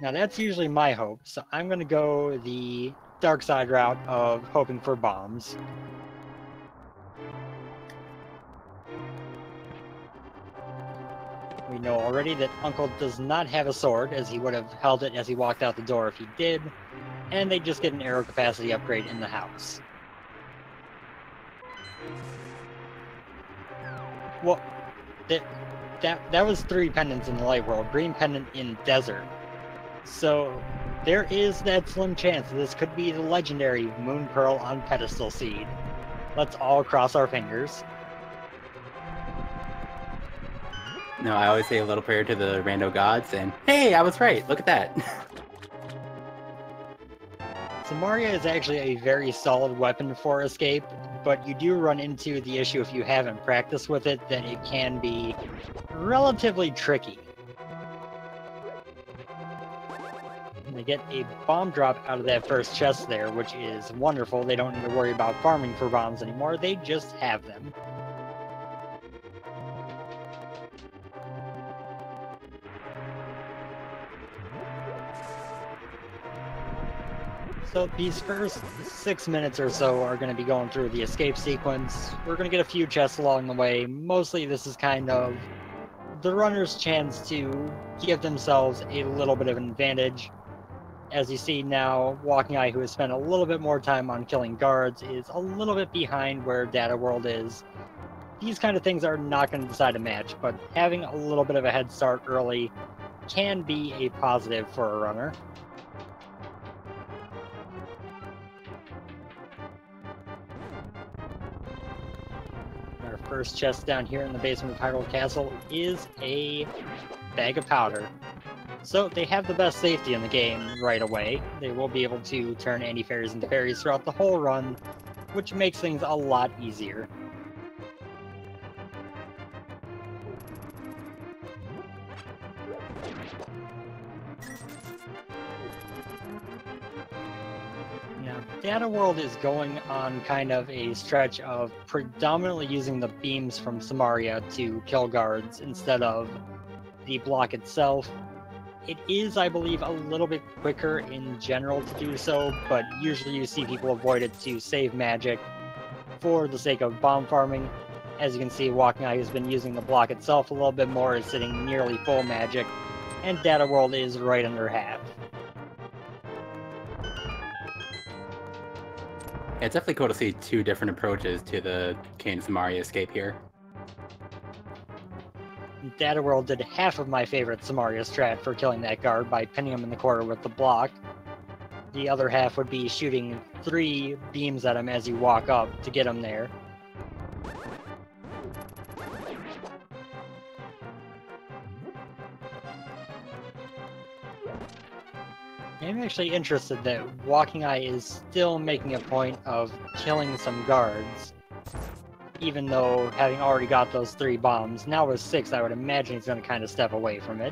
Now that's usually my hope, so I'm going to go the dark side route of hoping for bombs. We know already that Uncle does not have a sword, as he would have held it as he walked out the door if he did, and they just get an arrow capacity upgrade in the house. Well, that was 3 pendants in the light world, green pendant in desert. So there is that slim chance that this could be the legendary Moon Pearl on Pedestal Seed. Let's all cross our fingers. No, I always say a little prayer to the rando gods, and hey, I was right, look at that. Samaria is actually a very solid weapon for escape, but you do run into the issue if you haven't practiced with it that it can be relatively tricky. They get a bomb drop out of that first chest there, which is wonderful. They don't need to worry about farming for bombs anymore, they just have them. So these first 6 minutes or so are going to be going through the escape sequence. We're going to get a few chests along the way. Mostly this is kind of the runner's chance to give themselves a little bit of an advantage. As you see now, walkingeye, who has spent a little bit more time on killing guards, is a little bit behind where dataworld is. These kind of things are not going to decide a match, but having a little bit of a head start early can be a positive for a runner. Our first chest down here in the basement of Hyrule Castle is a bag of powder. So they have the best safety in the game right away. They will be able to turn anti-fairies into fairies throughout the whole run, which makes things a lot easier. Now, dataworld is going on kind of a stretch of predominantly using the beams from Samaria to kill guards instead of the block itself. It is, I believe, a little bit quicker in general to do so, but usually you see people avoid it to save magic for the sake of bomb farming. As you can see, walkingeye has been using the block itself a little bit more, is sitting nearly full magic, and dataworld is right under half. It's definitely cool to see 2 different approaches to the Kane Samaria escape here. Dataworld did half of my favorite Samaria strat for killing that guard by pinning him in the corner with the block. The other half would be shooting 3 beams at him as you walk up to get him there. I'm actually interested that walkingeye is still making a point of killing some guards, even though having already got those 3 bombs. Now with 6, I would imagine he's going to kind of step away from it.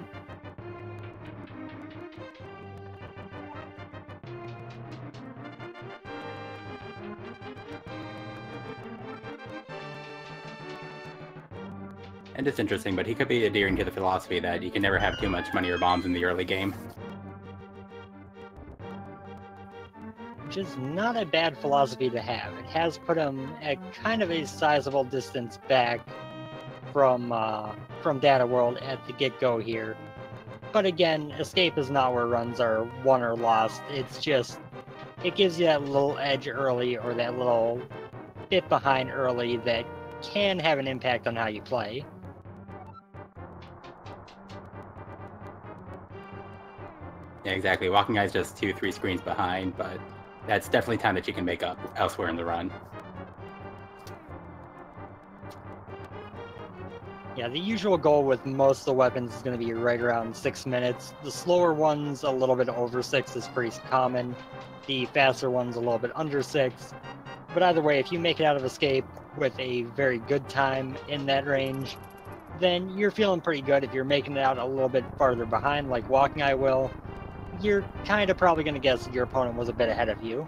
And it's interesting, but he could be adhering to the philosophy that you can never have too much money or bombs in the early game. Which is not a bad philosophy to have. It has put him at kind of a sizable distance back from dataworld at the get-go here. But again, escape is not where runs are won or lost. It's just, it gives you that little edge early or that little bit behind early that can have an impact on how you play. Yeah, exactly. Walkingeye's just 2-3 screens behind, but that's definitely time that you can make up elsewhere in the run. Yeah, the usual goal with most of the weapons is going to be right around 6 minutes. The slower ones, a little bit over 6 is pretty common. The faster ones, a little bit under 6. But either way, if you make it out of escape with a very good time in that range, then you're feeling pretty good. If you're making it out a little bit farther behind, like walkingeye will, you're kind of probably going to guess that your opponent was a bit ahead of you.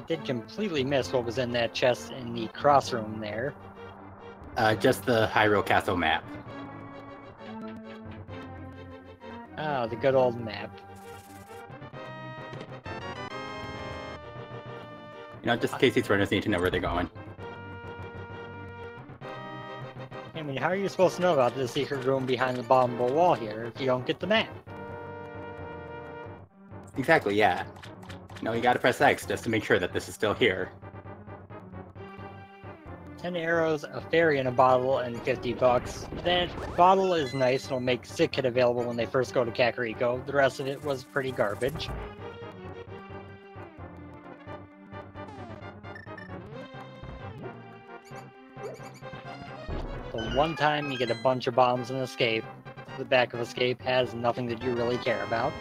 Did completely miss what was in that chest in the cross room there. Just the Hyrule Castle map. Ah, the good old map. You know, just in case these runners need to know where they're going. I mean, how are you supposed to know about the secret room behind the bottom of the wall here if you don't get the map? Exactly, yeah. No, you gotta press X just to make sure that this is still here. 10 arrows, a fairy in a bottle, and 50 bucks. That bottle is nice, it'll make Sick Kid available when they first go to Kakariko. The rest of it was pretty garbage. The one time you get a bunch of bombs in Escape, the back of Escape has nothing that you really care about.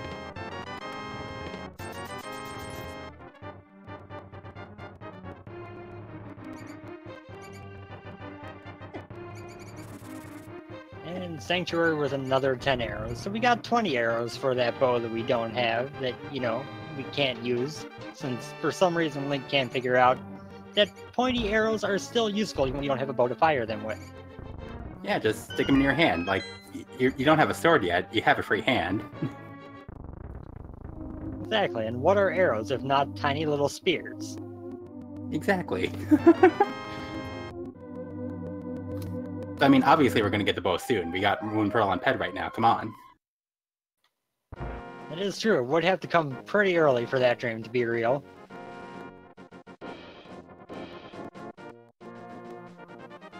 And Sanctuary with another 10 arrows. So we got 20 arrows for that bow that we don't have, that, you know, we can't use, since for some reason Link can't figure out that pointy arrows are still useful even when you don't have a bow to fire them with. Yeah, just stick them in your hand. Like, you don't have a sword yet, you have a free hand. Exactly, and what are arrows if not tiny little spears? Exactly. I mean, obviously we're gonna get the bow soon. We got Moon Pearl on Ped right now, come on. It is true, it would have to come pretty early for that dream to be real.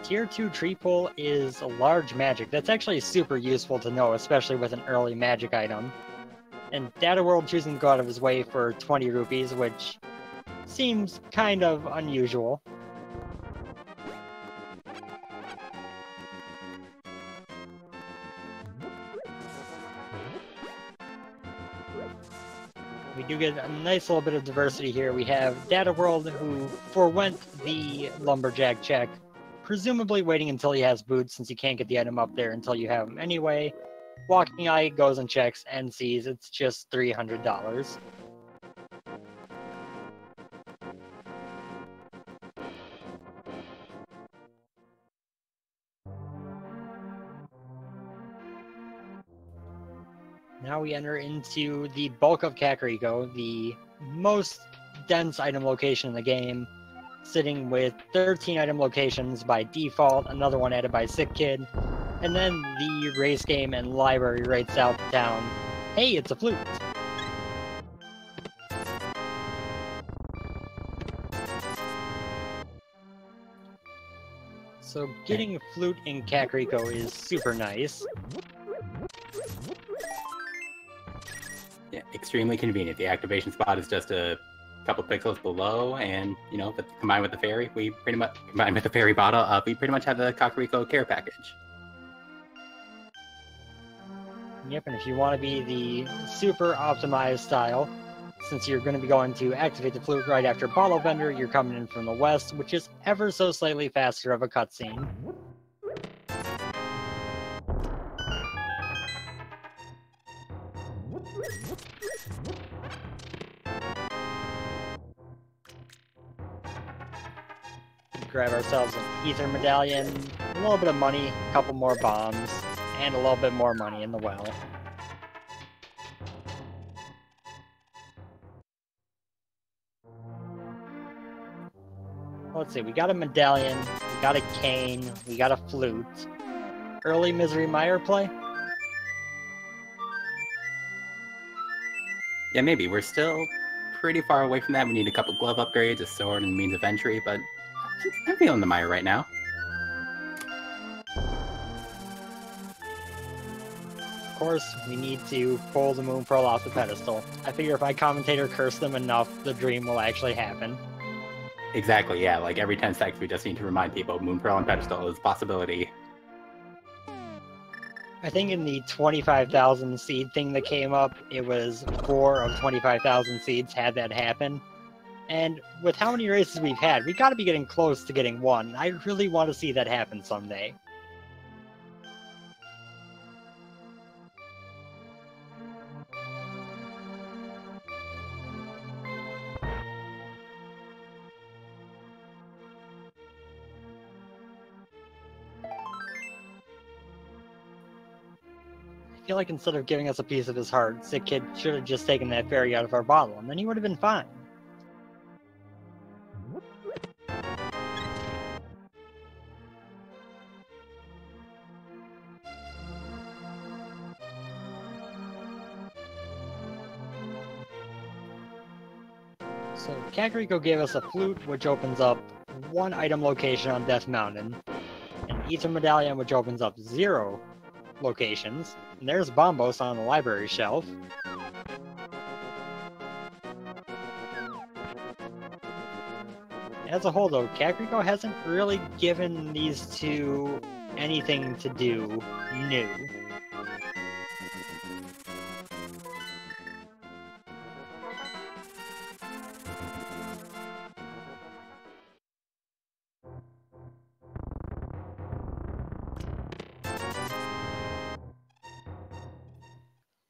Tier 2 tree pull is a large magic. That's actually super useful to know, especially with an early magic item. And Dataworld choosing to go out of his way for 20 rupees, which seems kind of unusual. We do get a nice little bit of diversity here. We have Dataworld, who forewent the Lumberjack check, presumably waiting until he has boots, since you can't get the item up there until you have them anyway. Walking Eye goes and checks and sees it's just $300. Now we enter into the bulk of Kakariko, the most dense item location in the game, sitting with 13 item locations by default, another one added by Sick Kid, and then the race game and library right south of town. Hey, it's a flute! So getting a flute in Kakariko is super nice. Yeah, extremely convenient. The activation spot is just a couple pixels below, and you know, but combined with the fairy, we pretty much combined with the fairy bottle, we pretty much have the Kakariko care package. Yep, and if you want to be the super optimized style, since you're going to be going to activate the flute right after Bottle Bender, you're coming in from the west, which is ever so slightly faster of a cutscene. Grab ourselves an ether medallion, a little bit of money, a couple more bombs, and a little bit more money in the well. Let's see, we got a medallion, we got a cane, we got a flute. Early Misery Mire play? Yeah, maybe. We're still pretty far away from that. We need a couple glove upgrades, a sword, and means of entry, but I'm feeling the Mire right now. Of course, we need to pull the Moon Pearl off the pedestal. I figure if I commentate or curse them enough, the dream will actually happen. Exactly, yeah. Like every 10 seconds, we just need to remind people Moon Pearl and Pedestal is a possibility. I think in the 25,000 seed thing that came up, it was 4 of 25,000 seeds had that happen. And with how many races we've had, we've got to be getting close to getting one. I really want to see that happen someday. I feel like instead of giving us a piece of his heart, Sick Kid should have just taken that fairy out of our bottle, and then he would have been fine. So Kakariko gave us a flute, which opens up one item location on Death Mountain, an Ether Medallion, which opens up 0 locations, and there's Bombos on the library shelf. As a whole, though, Kakariko hasn't really given these two anything to do new.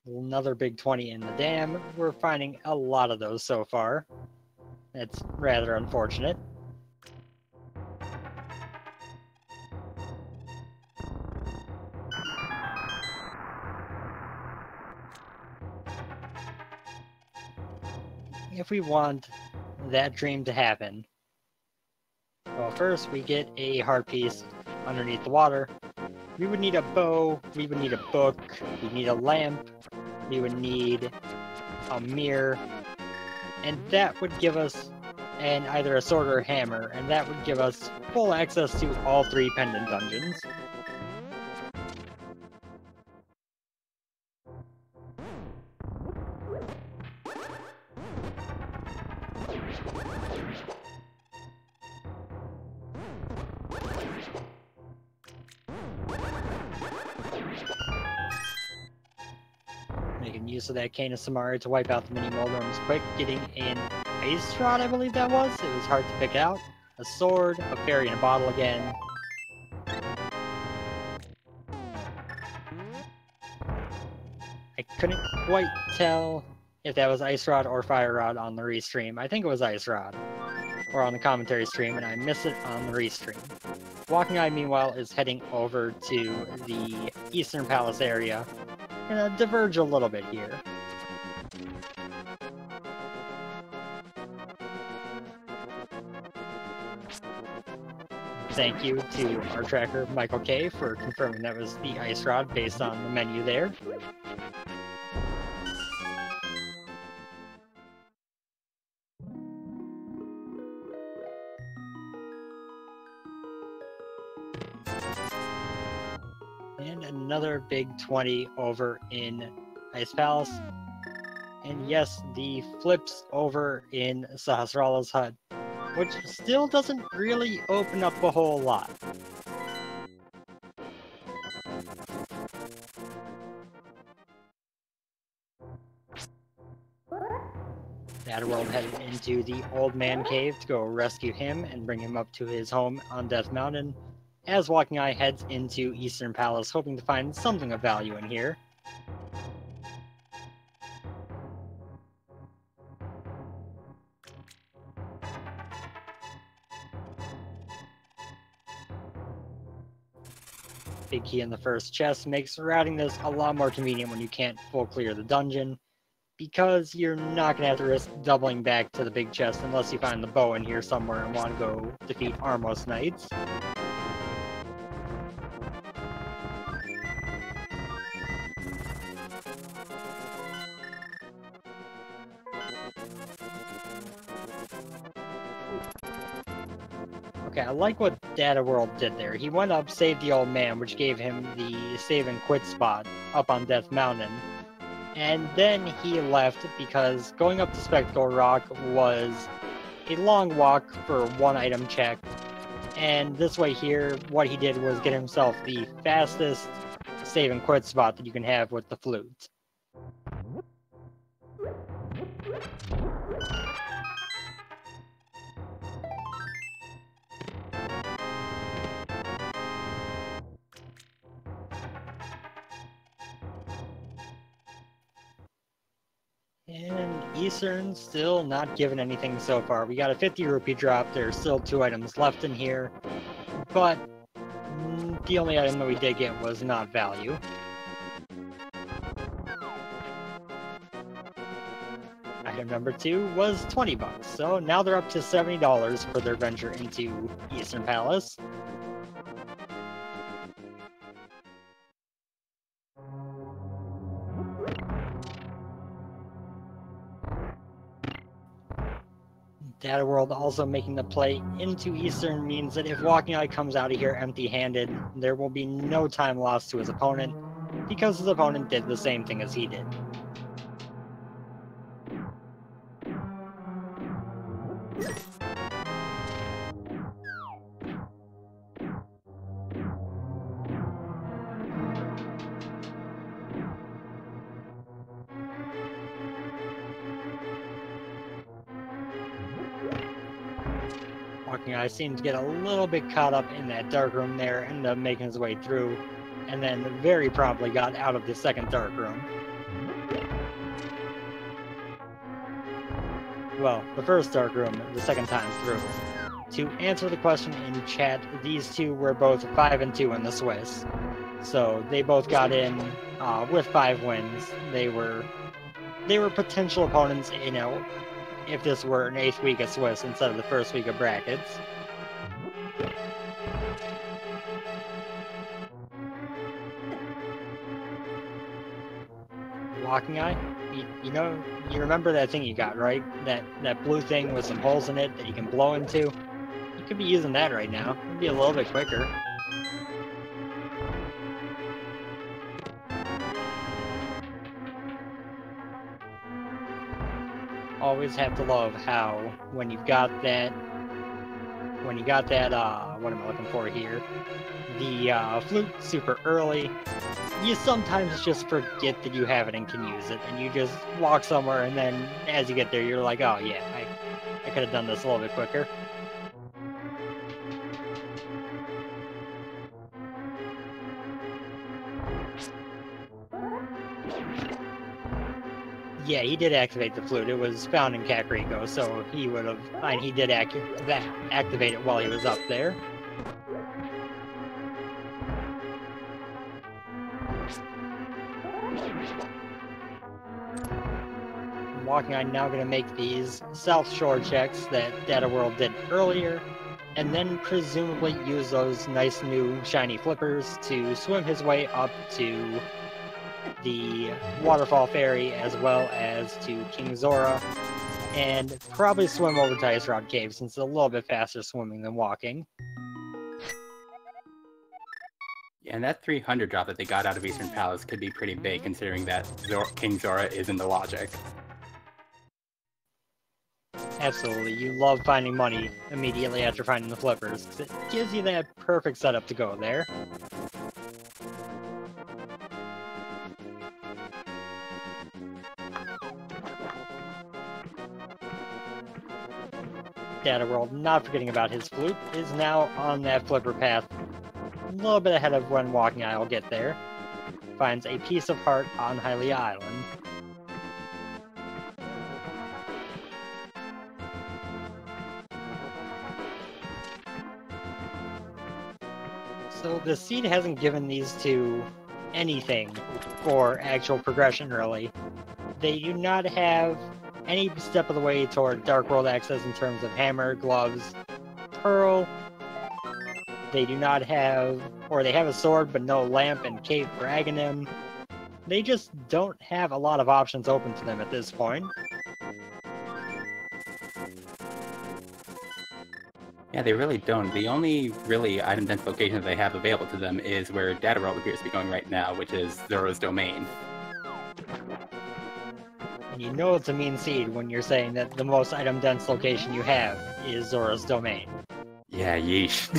Another big 20 in the dam. We're finding a lot of those so far. It's rather unfortunate. If we want that dream to happen, well, first we get a heart piece underneath the water. We would need a bow, we would need a book, we need a lamp, we would need a mirror, and that would give us either a sword or a hammer, and that would give us full access to all 3 pendant dungeons. Making use of that Cane of Samari to wipe out the mini Moldorms quick, getting an Ice Rod, I believe that was. It was hard to pick out. A sword, a fairy in a bottle again. I couldn't quite tell if that was Ice Rod or Fire Rod on the restream. I think it was Ice Rod, or on the commentary stream, and I missed it on the restream. Walking Eye, meanwhile, is heading over to the Eastern Palace area. Gonna diverge a little bit here. Thank you to our tracker, Michael K, for confirming that was the Ice Rod based on the menu there. And another big 20 over in Ice Palace. And yes, the flips over in Sahasrara's hut, which still doesn't really open up a whole lot. Dataworld headed into the Old Man Cave to go rescue him and bring him up to his home on Death Mountain, as Walking Eye heads into Eastern Palace, hoping to find something of value in here. Big key in the first chest makes routing this a lot more convenient when you can't full clear the dungeon, because you're not going to have to risk doubling back to the big chest unless you find the bow in here somewhere and want to go defeat Armos Knights. Okay, I like what Dataworld did there. He went up, saved the old man, which gave him the save and quit spot up on Death Mountain. And then he left because going up to Spectacle Rock was a long walk for one item check. And this way here, what he did was get himself the fastest save and quit spot that you can have with the flute. And Eastern still not given anything so far. We got a 50 rupee drop. There's still 2 items left in here, but the only item that we did get was not value. item number 2 was 20 bucks, so now they're up to $70 for their venture into Eastern Palace. Dataworld also making the play into Eastern means that if WalkingEye comes out of here empty-handed, there will be no time lost to his opponent, because his opponent did the same thing as he did. WalkingEye seemed to get a little bit caught up in that dark room there, ended up making his way through, and then very promptly got out of the second dark room. Well, the first dark room, the second time through. To answer the question in chat, these two were both 5 and 2 in the Swiss. So they both got in with 5 wins. They were potential opponents, you know, if this were an 8th week of Swiss instead of the first week of brackets. WalkingEye, you remember that thing you got, right? That blue thing with some holes in it that you can blow into? You could be using that right now. It'd be a little bit quicker. Always have to love how when you got that, what am I looking for here? The flute super early, you sometimes just forget that you have it and can use it, and you just walk somewhere, and then as you get there, you're like, oh yeah, I could have done this a little bit quicker. Yeah, he did activate the flute. It was found in Kakariko, so he would have. He did activate it while he was up there. WalkingEye now going to make these South Shore checks that Dataworld did earlier, and then presumably use those nice new shiny flippers to swim his way up to the Waterfall Ferry as well as to King Zora, and probably swim over to Ice Rod Cave since it's a little bit faster swimming than walking. Yeah, and that 300 drop that they got out of Eastern Palace could be pretty big considering that King Zora is in the logic. Absolutely, you love finding money immediately after finding the flippers, because it gives you that perfect setup to go there. Dataworld, not forgetting about his flute, is now on that flipper path, a little bit ahead of when WalkingEye will get there. Finds a piece of heart on Hylia Island. So the seed hasn't given these two anything for actual progression, really. They do not have any step of the way toward Dark World access in terms of hammer, gloves, pearl. They do not have, or they have a sword but no lamp and cape for Aghanim. They just don't have a lot of options open to them at this point. Yeah, they really don't. The only really item dense location that they have available to them is where Dataworld appears to be going right now, which is Zora's domain. And you know it's a mean seed when you're saying that the most item dense location you have is Zora's domain. Yeah, yeesh.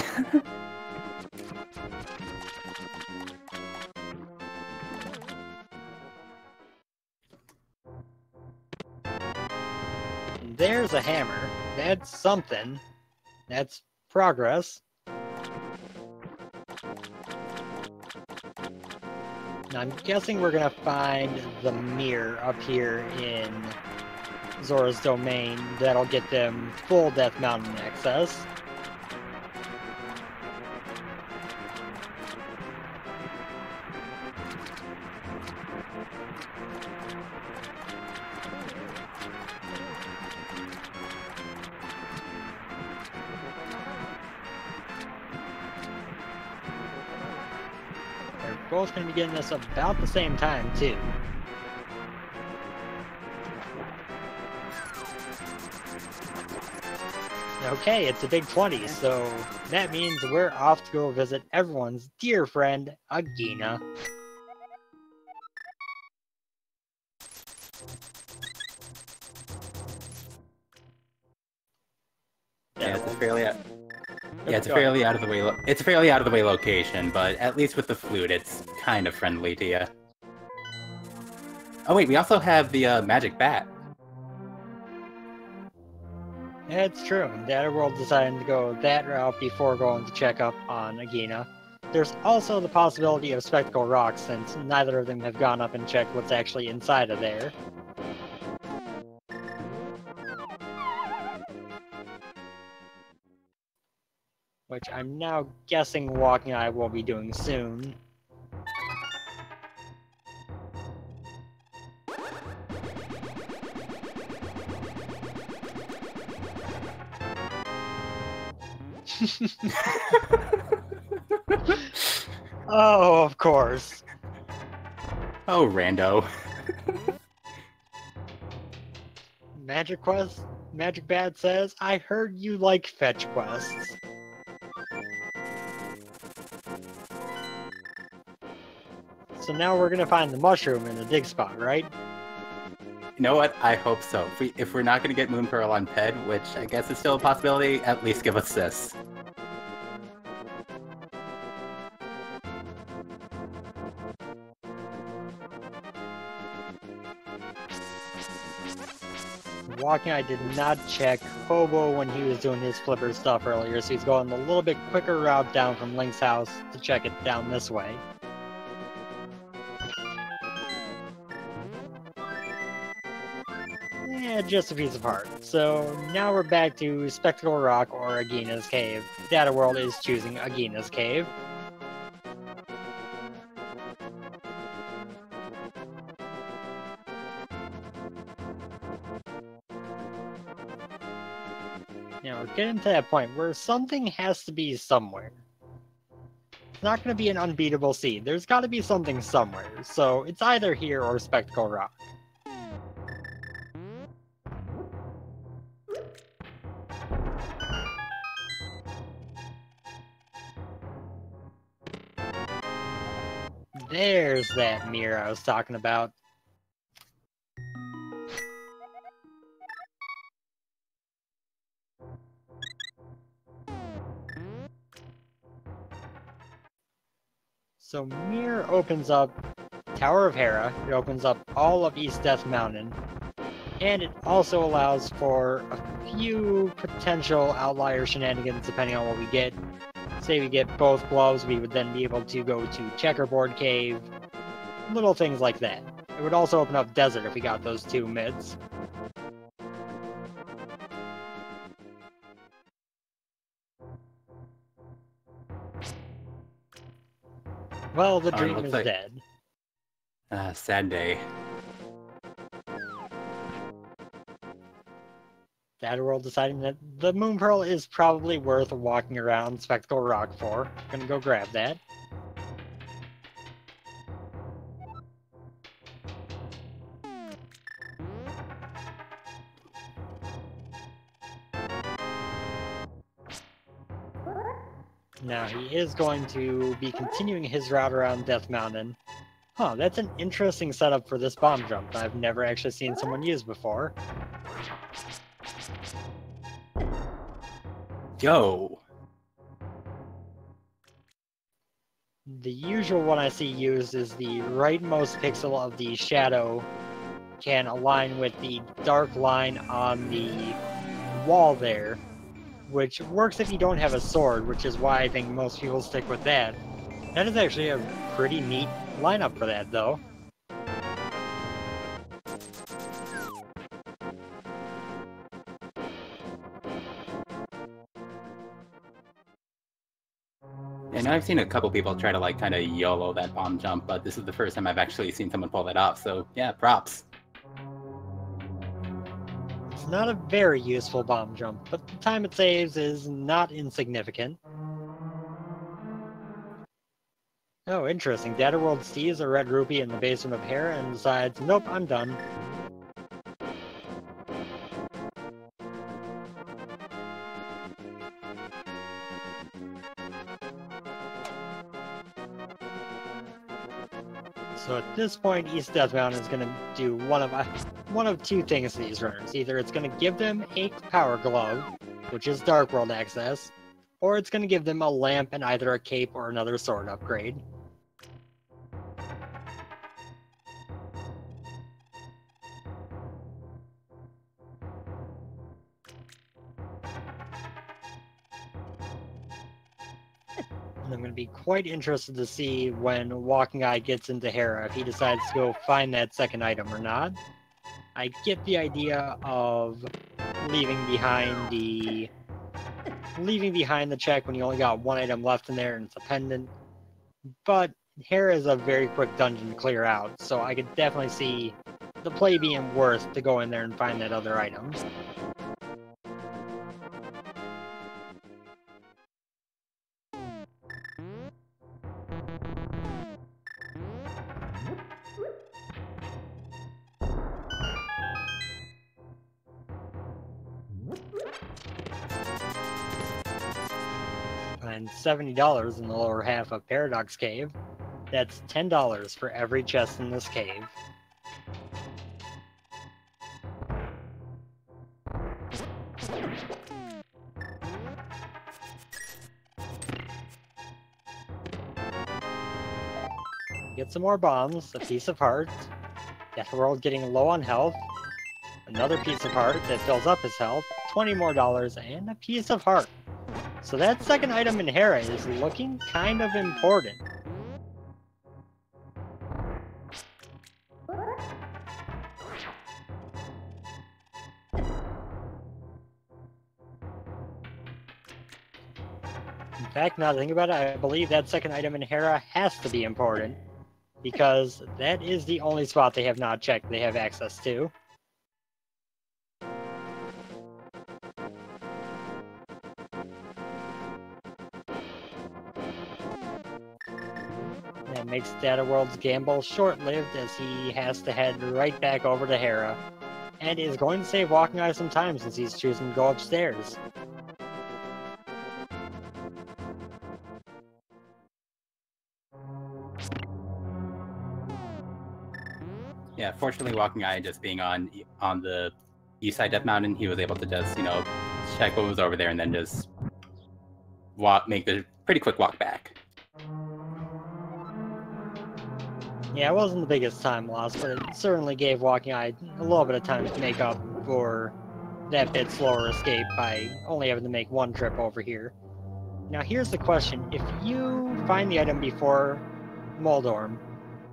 There's a hammer. That's something. That's progress. Now I'm guessing we're gonna find the mirror up here in Zora's domain that'll get them full Death Mountain access. both going to be getting this about the same time, too. Okay, it's a big 20, so that means we're off to go visit everyone's dear friend, Agina. Yeah, it's a fairly out of the way. It's a fairly out of the way location, but at least with the flute, it's kind of friendly to you. Oh wait, we also have the magic bat. Yeah, it's true. Dataworld decided to go that route before going to check up on Agina. There's also the possibility of Spectacle Rock, since neither of them have gone up and checked what's actually inside of there. Which I'm now guessing WalkingEye will be doing soon. Oh, of course. Oh, rando. Magic Quest? Magic Bat says, I heard you like fetch quests. So now we're gonna find the mushroom in the dig spot, right? You know what? I hope so. If we're not going to get Moon Pearl on Ped, which I guess is still a possibility, at least give us this. WalkingEye did not check Hobo when he was doing his flipper stuff earlier, so he's going a little bit quicker route down from Link's house to check it down this way. Yeah, just a piece of heart. So now we're back to Spectacle Rock or Agina's Cave. Dataworld is choosing Agina's Cave. Now we're getting to that point where something has to be somewhere. It's not going to be an unbeatable seed. There's got to be something somewhere. So it's either here or Spectacle Rock. There's that mirror I was talking about. So Mirror opens up Tower of Hera, it opens up all of East Death Mountain, and it also allows for a few potential outlier shenanigans depending on what we get. Say we get both gloves, we would then be able to go to Checkerboard Cave, little things like that. It would also open up Desert if we got those two mids. Well, the dream is dead. Sad day. Dataworld deciding that the Moon Pearl is probably worth walking around Spectacle Rock for. Gonna go grab that. Now he is going to be continuing his route around Death Mountain. Huh, that's an interesting setup for this bomb jump that I've never actually seen someone use before. Yo! The usual one I see used is the rightmost pixel of the shadow can align with the dark line on the wall there, which works if you don't have a sword, which is why I think most people stick with that. That is actually a pretty neat lineup for that, though. And I've seen a couple people try to like kind of YOLO that bomb jump, but this is the first time I've actually seen someone pull that off, so yeah, props. It's not a very useful bomb jump, but the time it saves is not insignificant. Oh, interesting. Dataworld sees a red rupee in the basement of Hera and decides, nope, I'm done. So at this point, East Death Mountain is going to do one of two things to these runners. Either it's going to give them a power glove, which is Dark World access, or it's going to give them a lamp and either a cape or another sword upgrade. And I'm going to be quite interested to see when walkingeye gets into Hera, if he decides to go find that second item or not. I get the idea of leaving behind the check when you only got one item left in there and it's a pendant. But Hera is a very quick dungeon to clear out, so I could definitely see the play being worth to go in there and find that other item. And $70 in the lower half of Paradox Cave. That's $10 for every chest in this cave. Get some more bombs, a piece of heart, Dataworld getting low on health, another piece of heart that fills up his health, $20 more, and a piece of heart. So that second item in Hera is looking kind of important. In fact, now that I think about it, I believe that second item in Hera has to be important, because that is the only spot they have not checked they have access to. That makes Dataworld's gamble short-lived as he has to head right back over to Hera, and is going to save walkingeye some time since he's choosing to go upstairs. Yeah, fortunately, walkingeye just being on the east side Death Mountain, he was able to just, check what was over there and then just make the pretty quick walk back. Yeah, it wasn't the biggest time loss, but it certainly gave walkingeye a little bit of time to make up for that bit slower escape by only having to make one trip over here. Now here's the question, if you find the item before Moldorm,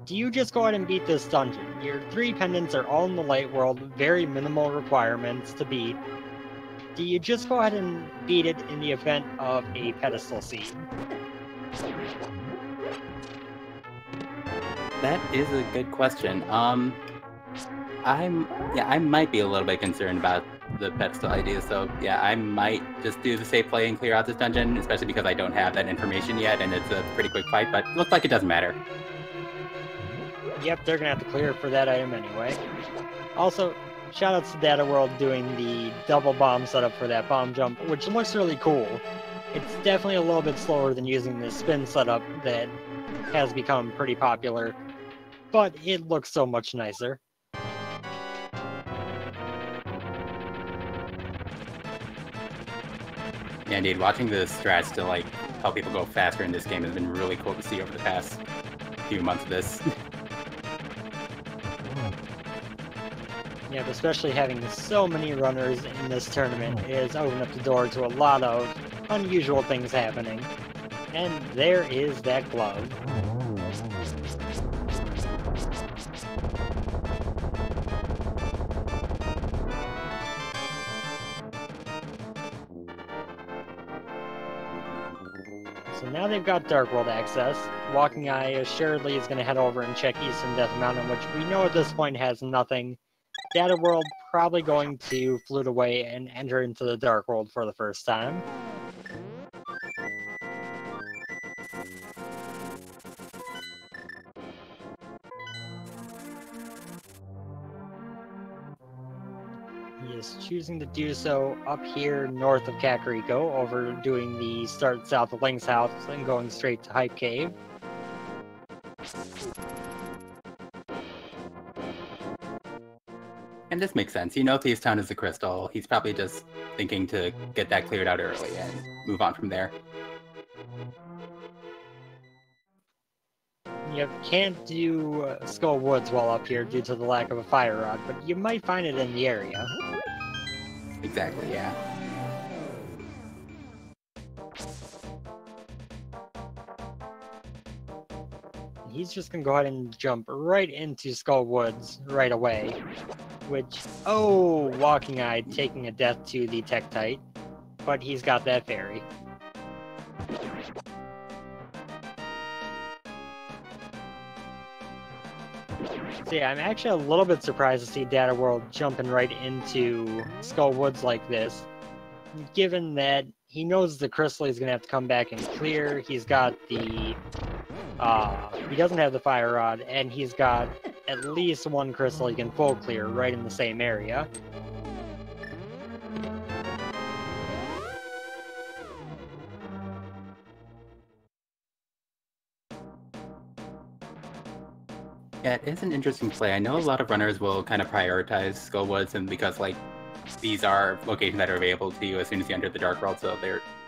do you just go ahead and beat this dungeon? Your 3 pendants are all in the light world, very minimal requirements to beat. Do you just go ahead and beat it in the event of a pedestal seed? That is a good question. I might be a little bit concerned about the pedestal idea, so yeah, I might just do the safe play and clear out this dungeon, especially because I don't have that information yet, and it's a pretty quick fight, but looks like it doesn't matter. Yep, they're gonna have to clear for that item anyway. Also, shoutouts to Dataworld doing the double bomb setup for that bomb jump, which looks really cool. It's definitely a little bit slower than using the spin setup that has become pretty popular, but it looks so much nicer. Yeah, indeed, watching the strats to help people go faster in this game has been really cool to see over the past few months of this. Yeah, especially having so many runners in this tournament has opened up the door to a lot of unusual things happening. And there is that glove. So now they've got Dark World access. walkingeye assuredly is going to head over and check Eastern Death Mountain, which we know at this point has nothing. Dataworld probably going to flute away and enter into the Dark World for the first time. choosing to do so up here north of Kakariko, over doing the start south of Link's house and going straight to Hype Cave. And this makes sense. You know Thieves Town is the crystal. He's probably just thinking to get that cleared out early and move on from there. You can't do Skull Woods while up here due to the lack of a fire rod, but you might find it in the area. Exactly, yeah. He's just gonna go ahead and jump right into Skull Woods right away. Which, oh, Walking Eye taking a death to the Tektite, but he's got that fairy. So yeah, I'm actually a little bit surprised to see Dataworld jumping right into Skull Woods like this, given that he knows the crystal he's gonna have to come back and clear. He's got the he doesn't have the fire rod, and he's got at least one crystal he can full clear right in the same area. Yeah, it is an interesting play. I know a lot of runners will kind of prioritize Skull Woods, and because like these are locations that are available to you as soon as you enter the Dark World, so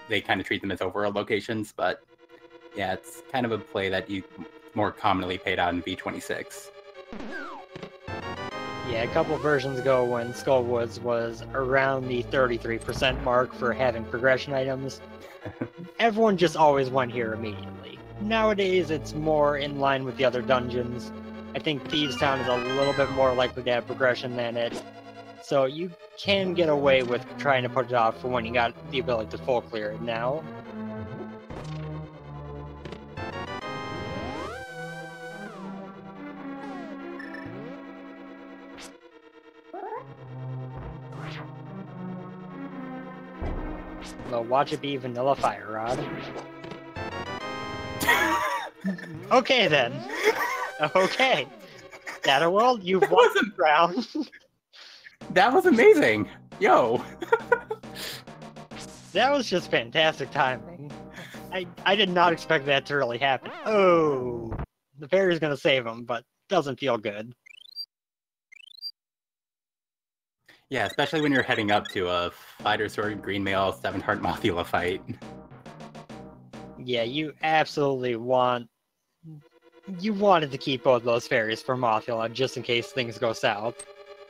they kind of treat them as overworld locations. But yeah, it's kind of a play that you more commonly paid out in V26. Yeah, a couple versions ago when Skull Woods was around the 33% mark for having progression items, everyone just always went here immediately. Nowadays, it's more in line with the other dungeons. I think Thieves Town is a little bit more likely to have progression than it, so you can get away with trying to put it off for when you got the ability to full clear it now. Well, watch it be Vanilla Fire Rod. Okay then. Okay. Dataworld, you've won the round. That was amazing! Yo! That was just fantastic timing. I did not expect that to really happen. Oh, the fairy's gonna save him, but doesn't feel good. Yeah, especially when you're heading up to a Fighter Sword Green Mail 7-Heart Mothula fight. Yeah, you absolutely wanted to keep both those fairies for Mothula just in case things go south.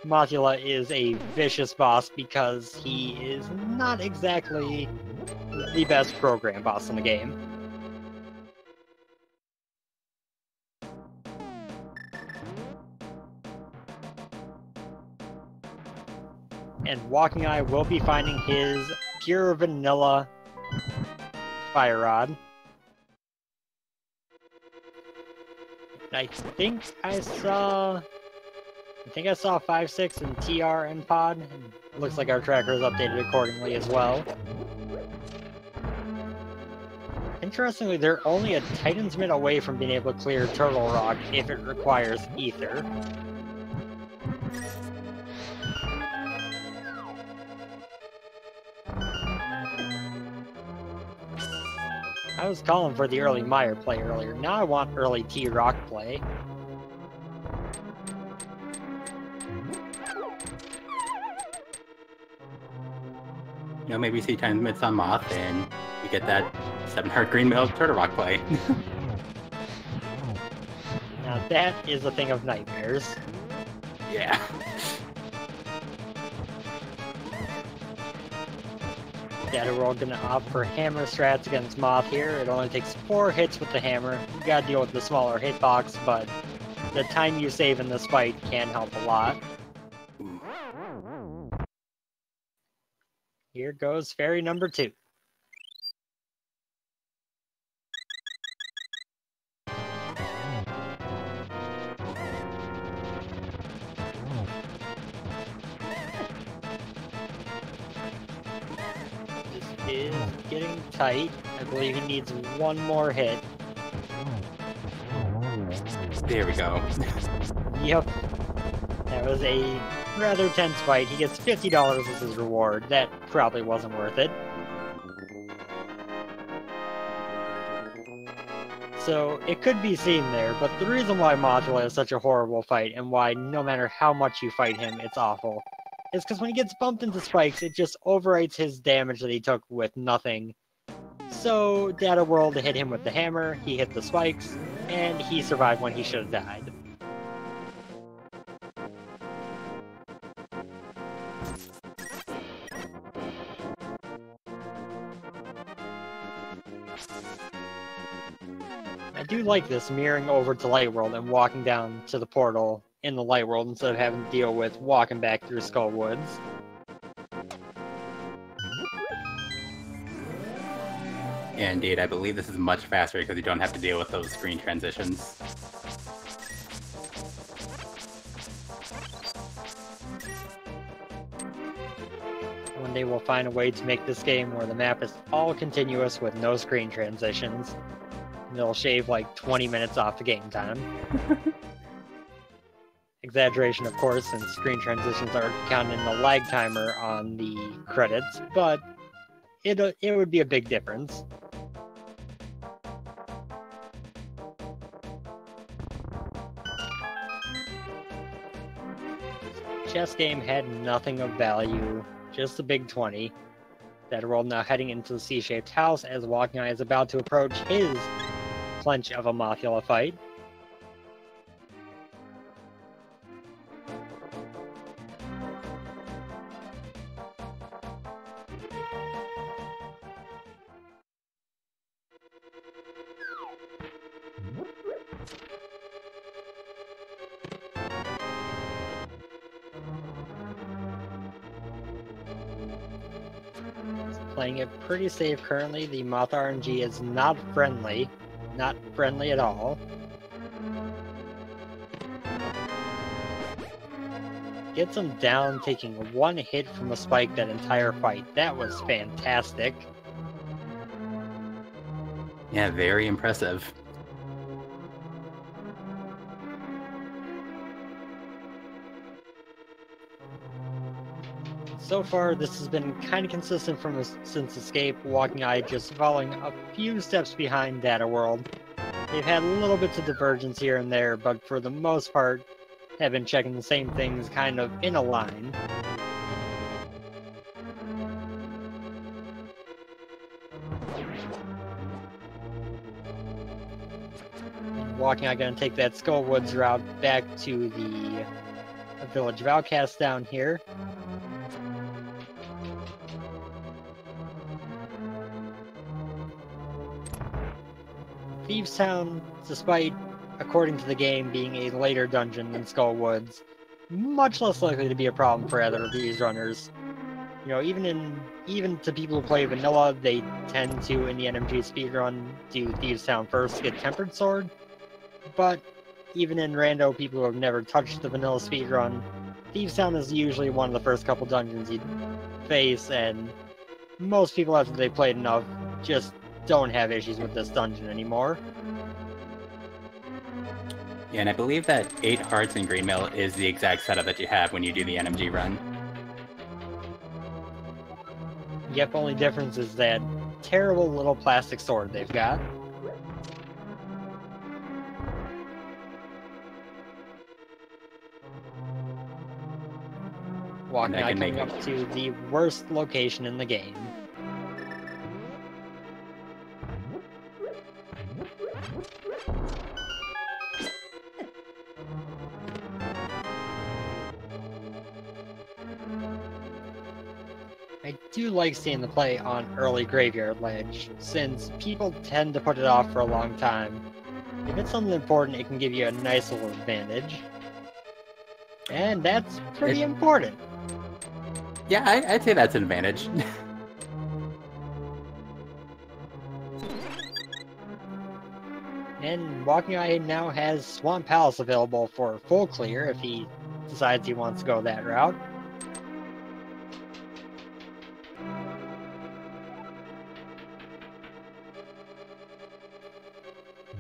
Mothula is a vicious boss because he is not exactly the best program boss in the game. And Walking Eye will be finding his pure vanilla fire rod. I think I saw 5.6 and TR and pod. It looks like our tracker is updated accordingly as well. Interestingly, they're only a Titan's Mitt away from being able to clear Turtle Rock if it requires Ether. I was calling for the early Meyer play earlier. Now I want early T-Rock play. You know, maybe see Titan's Mitts on Moth and you get that 7-Heart Green Mail Turtle Rock play. Now that is a thing of nightmares. Yeah. Dataworld gonna opt for hammer strats against Moth here. It only takes 4 hits with the hammer. You gotta deal with the smaller hitbox, but the time you save in this fight can help a lot. Here goes fairy number 2. Is getting tight. I believe he needs one more hit. There we go. Yep. That was a Rather tense fight. He gets $50 as his reward. That probably wasn't worth it. So, it could be seen there, but the reason why Modula is such a horrible fight, and why no matter how much you fight him, it's awful, is because when he gets bumped into spikes, it just overwrites his damage that he took with nothing. So, Data World hit him with the hammer, he hit the spikes, and he survived when he should have died. I do like this mirroring over to Light World and walking down to the portal in the Light World instead of having to deal with walking back through Skull Woods. Yeah, indeed, I believe this is much faster because you don't have to deal with those screen transitions. One day we'll find a way to make this game where the map is all continuous with no screen transitions. And it'll shave like 20 minutes off the game time. Exaggeration, of course, since screen transitions are counted in the lag timer on the credits, but it would be a big difference. Chess game had nothing of value, just a big 20. That world now heading into the C-shaped house as WalkingEye is about to approach his clench of a Mothula fight. Playing it pretty safe currently. The Moth RNG is not friendly. Not friendly at all. Gets him down, taking one hit from a spike that entire fight. That was fantastic. Yeah, very impressive. So far, this has been kind of consistent since Escape, WalkingEye just following a few steps behind Data World. They've had little bits of divergence here and there, but for the most part, have been checking the same things kind of in a line. WalkingEye gonna take that Skull Woods route back to the village of Outcasts down here. Thieves Town, despite, according to the game, being a later dungeon than Skull Woods, much less likely to be a problem for other Thieves runners. You know, even to people who play vanilla, they tend to, in the NMG speedrun, do Thieves Town first to get Tempered Sword. But even in rando people who have never touched the vanilla speedrun, Thieves Town is usually one of the first couple dungeons you'd face, and most people after they played enough just don't have issues with this dungeon anymore. Yeah, and I believe that 8 hearts in Green Mill is the exact setup that you have when you do the NMG run. Yep, only difference is that terrible little plastic sword they've got. WalkingEye coming up to the worst location in the game. I do like seeing the play on early Graveyard Ledge, since people tend to put it off for a long time. If it's something important, it can give you a nice little advantage. And that's pretty important. Yeah, I'd say that's an advantage. And WalkingEye now has Swamp Palace available for full clear if he decides he wants to go that route.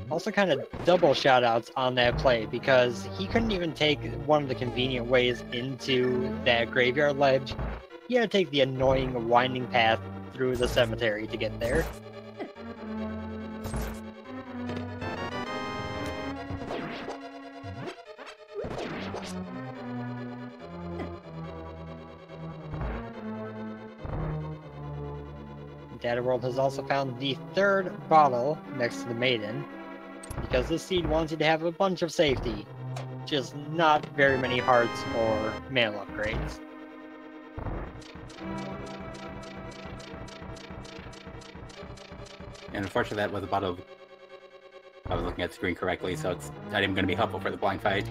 Also kind of double shoutouts on that play because he couldn't even take one of the convenient ways into that graveyard ledge. He had to take the annoying winding path through the cemetery to get there. Dataworld has also found the third bottle next to the maiden, because this seed wants you to have a bunch of safety, just not very many hearts or mana upgrades. And unfortunately that was a bottle. I was looking at the screen correctly, so it's not even going to be helpful for the blind fight.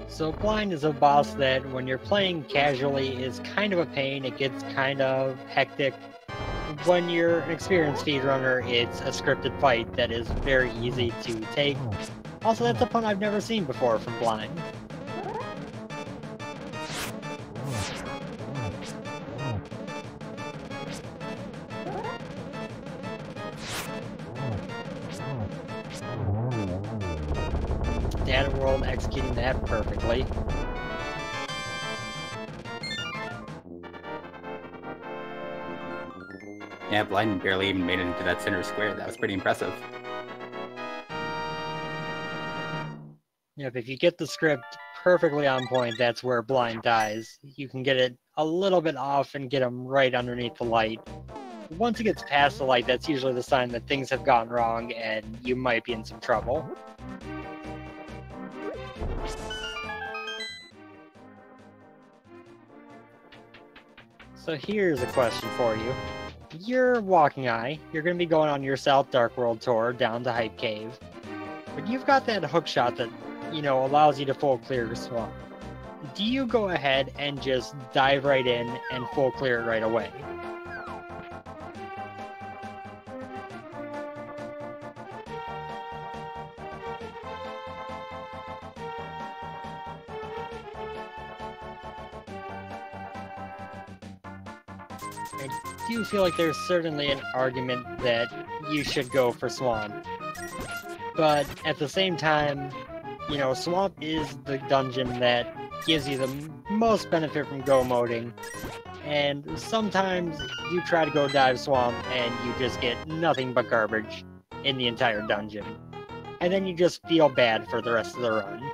So blind is a boss that when you're playing casually is kind of a pain. It gets kind of hectic. When you're an experienced speedrunner, it's a scripted fight that is very easy to take. Also, that's a pun I've never seen before from blind. Dataworld executing that perfectly. Yeah, blind barely even made it into that center square. That was pretty impressive. Yep, if you get the script perfectly on point, that's where blind dies. You can get it a little bit off and get him right underneath the light. Once he gets past the light, that's usually the sign that things have gone wrong and you might be in some trouble. So here's a question for you. You're walkingeye, you're going to be going on your South Dark World tour down to Hype Cave, but you've got that hook shot that, allows you to full clear the swamp. Do you go ahead and just dive right in and full clear it right away? I do feel like there's certainly an argument that you should go for Swamp. But at the same time, Swamp is the dungeon that gives you the most benefit from go moding. And sometimes you try to go dive Swamp and you just get nothing but garbage in the entire dungeon. And then you just feel bad for the rest of the run.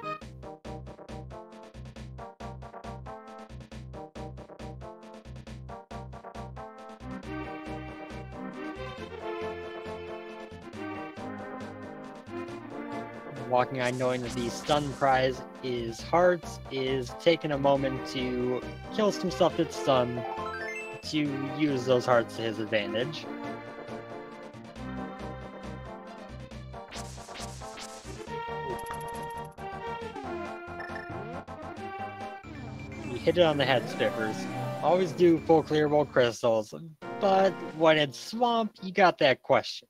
walkingeye knowing that the stun prize is hearts is taking a moment to kill some stuff that's stunned to use those hearts to his advantage. You hit it on the head, Spiffers. Always do full clearable crystals, but when it's swamp, you got that question.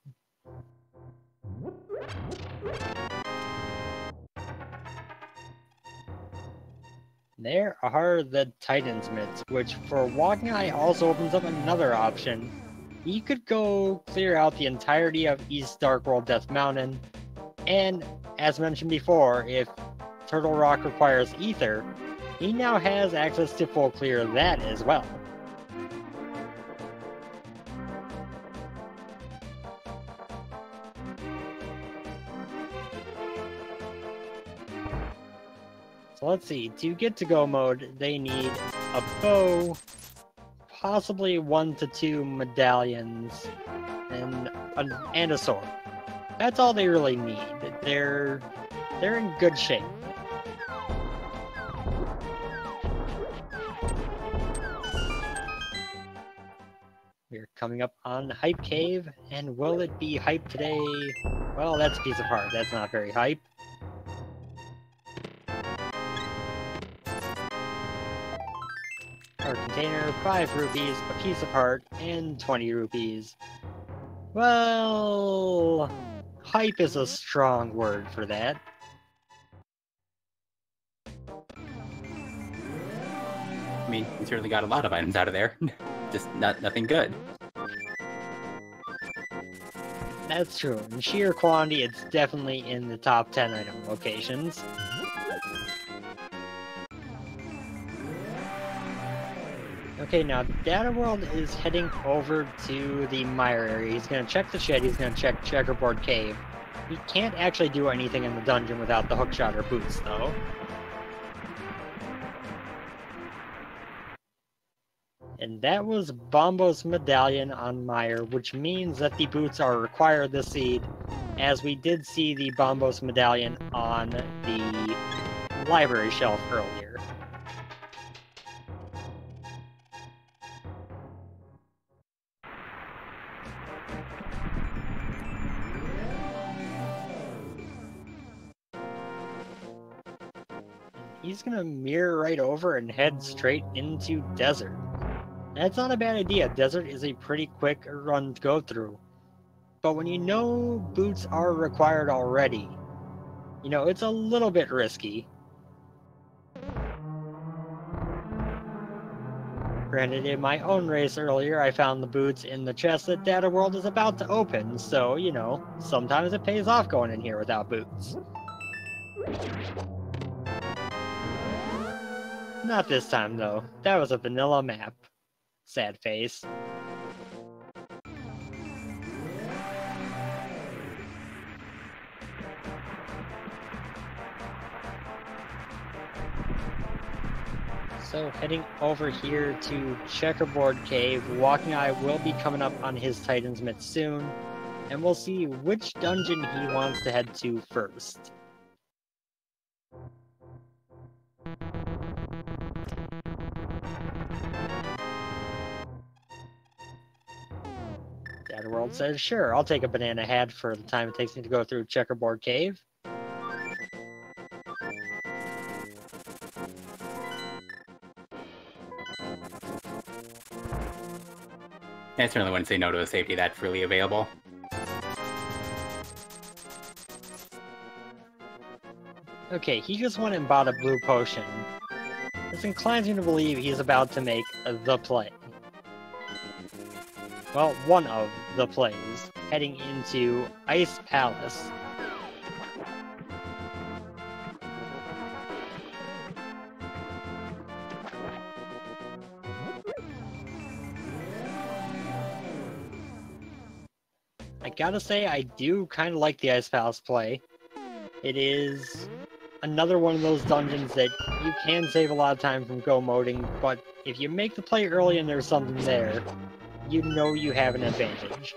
There are the Titan's Mitts, which for walkingeye also opens up another option. You could go clear out the entirety of East Dark World Death Mountain, and as mentioned before, if Turtle Rock requires Ether, he now has access to full clear that as well. So let's see, to get to go mode, they need a bow, possibly 1 to 2 medallions, and a sword. That's all they really need. They're in good shape. We're coming up on Hype Cave, and will it be hype today? Well, that's a piece of heart. That's not very hype. Our container, 5 rupees, a piece of heart, and 20 rupees. Well, hype is a strong word for that. I mean, we certainly got a lot of items out of there. Just nothing good. That's true. In sheer quantity, it's definitely in the top 10 item locations. Okay, now Dataworld is heading over to the mire area. He's going to check the shed, he's going to check Checkerboard Cave. He can't actually do anything in the dungeon without the hookshot or boots, though. And that was Bombo's medallion on Mire, which means that the boots are required this seed, as we did see the Bombo's medallion on the library shelf earlier. He's gonna mirror right over and head straight into Desert. That's not a bad idea. Desert is a pretty quick run to go through. But when you know boots are required already, you know, it's a little bit risky. Granted, in my own race earlier, I found the boots in the chest that Dataworld is about to open, so, you know, sometimes it pays off going in here without boots. Not this time, though. That was a vanilla map. Sad face. So heading over here to Checkerboard Cave, WalkingEye will be coming up on his Titan's Myth soon, and we'll see which dungeon he wants to head to first. Dataworld says, sure, I'll take a banana hat for the time it takes me to go through Checkerboard Cave. I certainly wouldn't say no to a safety that's freely available. Okay, he just went and bought a blue potion. This inclines me to believe he's about to make the play. Well, one of the plays, heading into Ice Palace. I gotta say, I do kind of like the Ice Palace play. It is another one of those dungeons that you can save a lot of time from go moding, but if you make the play early and there's something there, you know you have an advantage.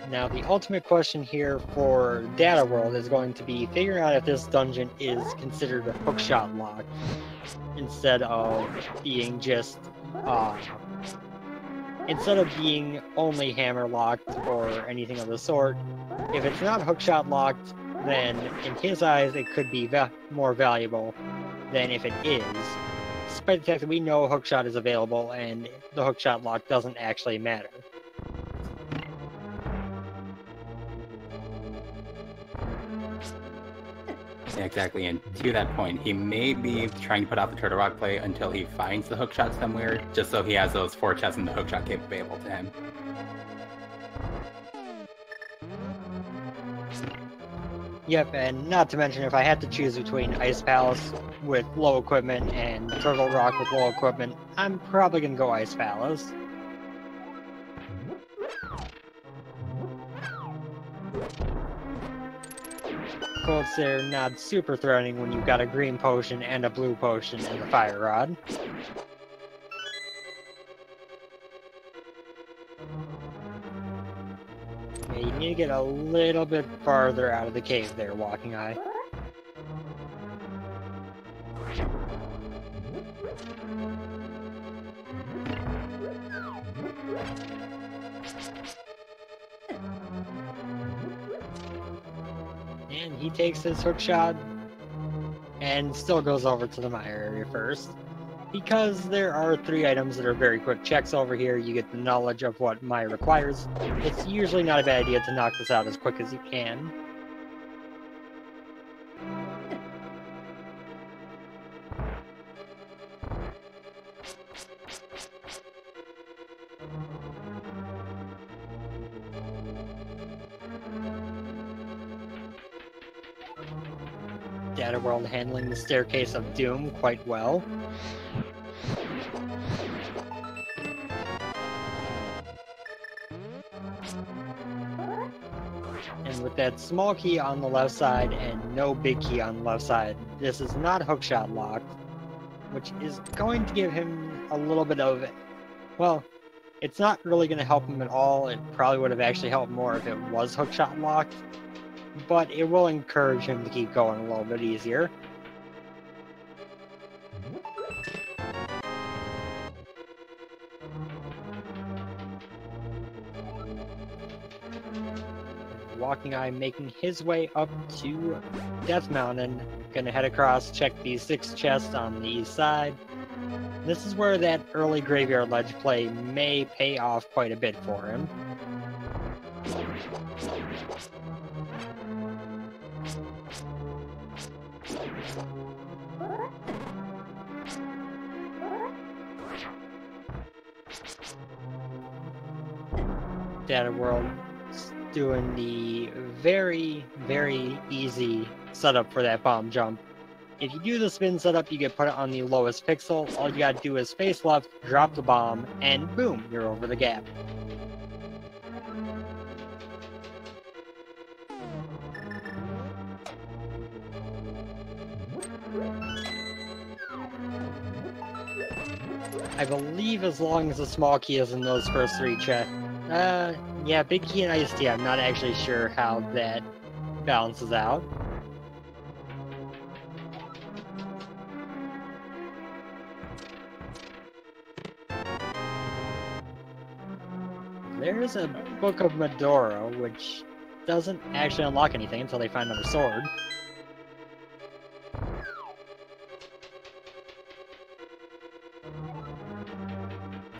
Now, the ultimate question here for Dataworld is going to be figuring out if this dungeon is considered a hookshot lock instead of being just, instead of being only hammer locked or anything of the sort. If it's not hookshot locked, then in his eyes it could be more valuable than if it is, despite the fact that we know hookshot is available and the hookshot lock doesn't actually matter. Yeah, exactly, and to that point, he may be trying to put out the Turtle Rock play until he finds the hookshot somewhere, just so he has those 4 chests in the hookshot cave available to him. Yep, and not to mention, if I had to choose between Ice Palace with low equipment and Turtle Rock with low equipment, I'm probably gonna go Ice Palace. Quotes there, not super threatening when you've got a green potion and a blue potion and a fire rod. Yeah, you need to get a little bit farther out of the cave there, WalkingEye. And he takes his hook shot and still goes over to the mire area first. because there are 3 items that are very quick checks over here, you get the knowledge of what Maya requires. It's usually not a bad idea to knock this out as quick as you can. Dataworld handling the Staircase of Doom quite well. And with that small key on the left side and no big key on the left side, this is not hookshot locked, which is going to give him a little bit of, well, it's not really going to help him at all. It probably would have actually helped more if it was hookshot locked, but it will encourage him to keep going a little bit easier. WalkingEye making his way up to Death Mountain. Gonna head across, check these 6 chests on the east side. This is where that early graveyard ledge play may pay off quite a bit for him. Dataworld doing the very, very easy setup for that bomb jump. If you do the spin setup, you get put it on the lowest pixel. All you gotta do is face left, drop the bomb, and boom, you're over the gap. I believe as long as the small key is in those first 3 chests. Yeah, big key and iced tea. I'm not actually sure how that balances out. There's a Book of Medora, which doesn't actually unlock anything until they find another sword.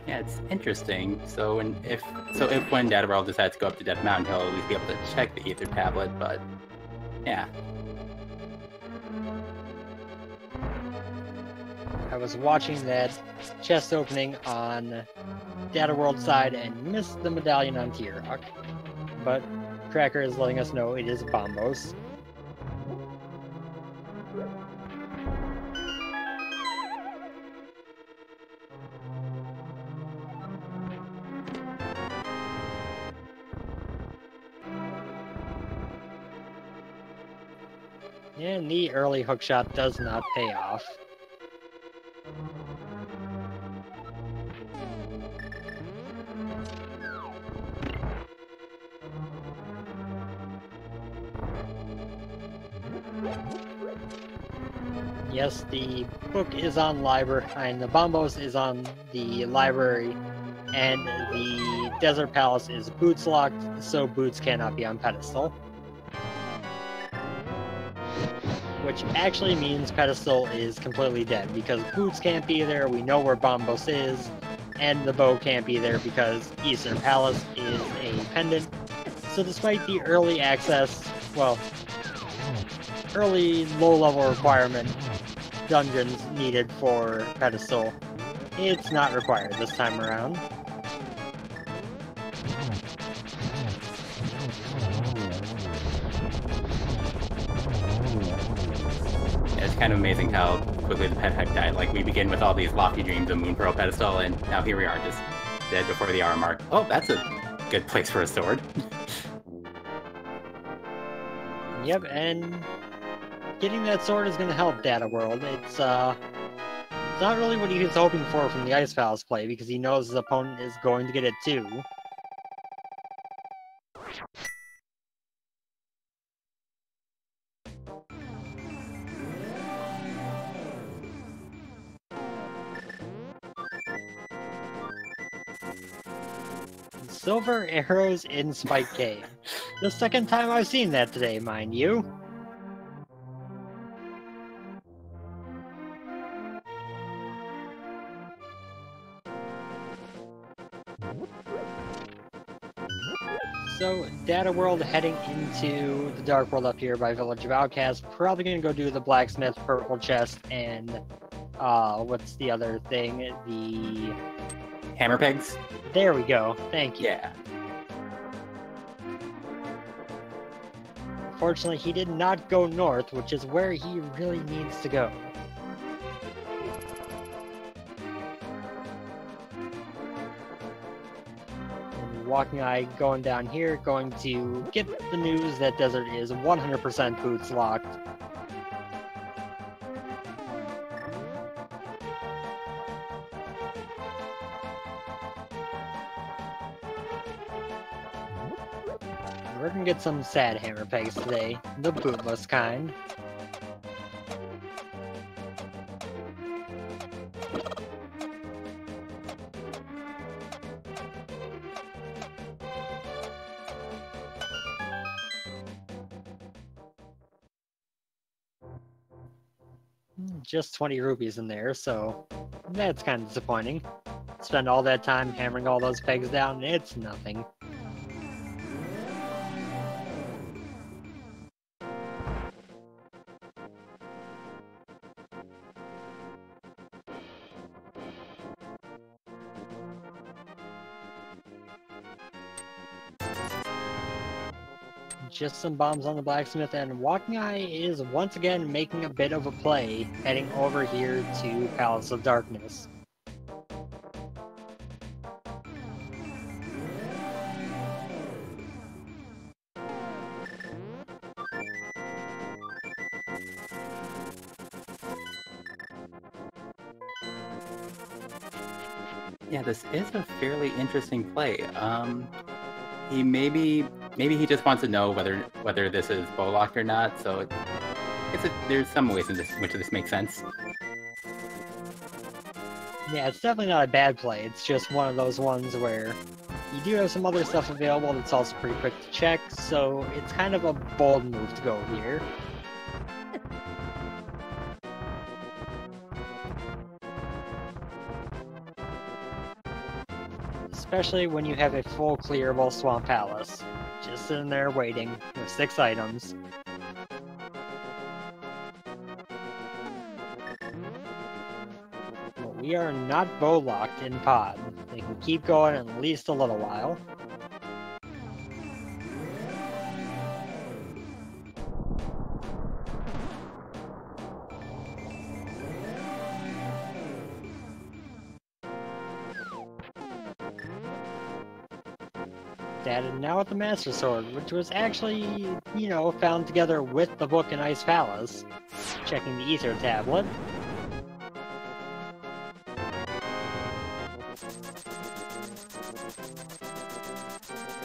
Yeah, it's interesting. So if when Dataworld decides to go up to Death Mountain, he'll at least be able to check the Ether tablet. But yeah, I was watching that chest opening on Dataworld side and missed the medallion on T-Rock, but Cracker is letting us know it is Bombos. And the early hookshot does not pay off. Yes, the book is on library, and the Bombos is on the library, and the Desert Palace is Boots locked, so Boots cannot be on pedestal. Which actually means pedestal is completely dead, because Boots can't be there, we know where Bombos is, and the bow can't be there because Eastern Palace is a pendant. So despite the early access, well, early low-level requirement dungeons needed for pedestal, it's not required this time around. it's kind of amazing how quickly the pet hype died. Like, we begin with all these lofty dreams of Moon Pearl pedestal, and now here we are, just dead before the hour mark. Oh, that's a good place for a sword. Yep, and getting that sword is going to help Dataworld. It's not really what he was hoping for from the Ice Palace play, because he knows his opponent is going to get it too. Silver arrows in Spike Cave. The second time I've seen that today, mind you. So, Data World heading into the Dark World up here by Village of Outcasts. Probably gonna go do the Blacksmith, Purple Chest, and what's the other thing? The Hammer pegs? There we go. Thank you. Yeah. Unfortunately, he did not go north, which is where he really needs to go. WalkingEye going down here, going to get the news that Desert is 100% boots locked. We're gonna get some sad hammer pegs today, the bootless kind. Just 20 rupees in there, so that's kind of disappointing. Spend all that time hammering all those pegs down, it's nothing. Just some bombs on the Blacksmith, and WalkingEye is once again making a bit of a play, heading over here to Palace of Darkness. Yeah, this is a fairly interesting play. He maybe he just wants to know whether this is bow locked or not. So there's some ways in which this makes sense. Yeah, it's definitely not a bad play. It's just one of those ones where you do have some other stuff available that's also pretty quick to check. So it's kind of a bold move to go here. Especially when you have a full clearable Swamp Palace. Just sitting there waiting with 6 items. But we are not bow locked in pod. They can keep going at least a little while. And now with the Master Sword, which was actually, you know, found together with the book in Ice Palace. Checking the Ether tablet.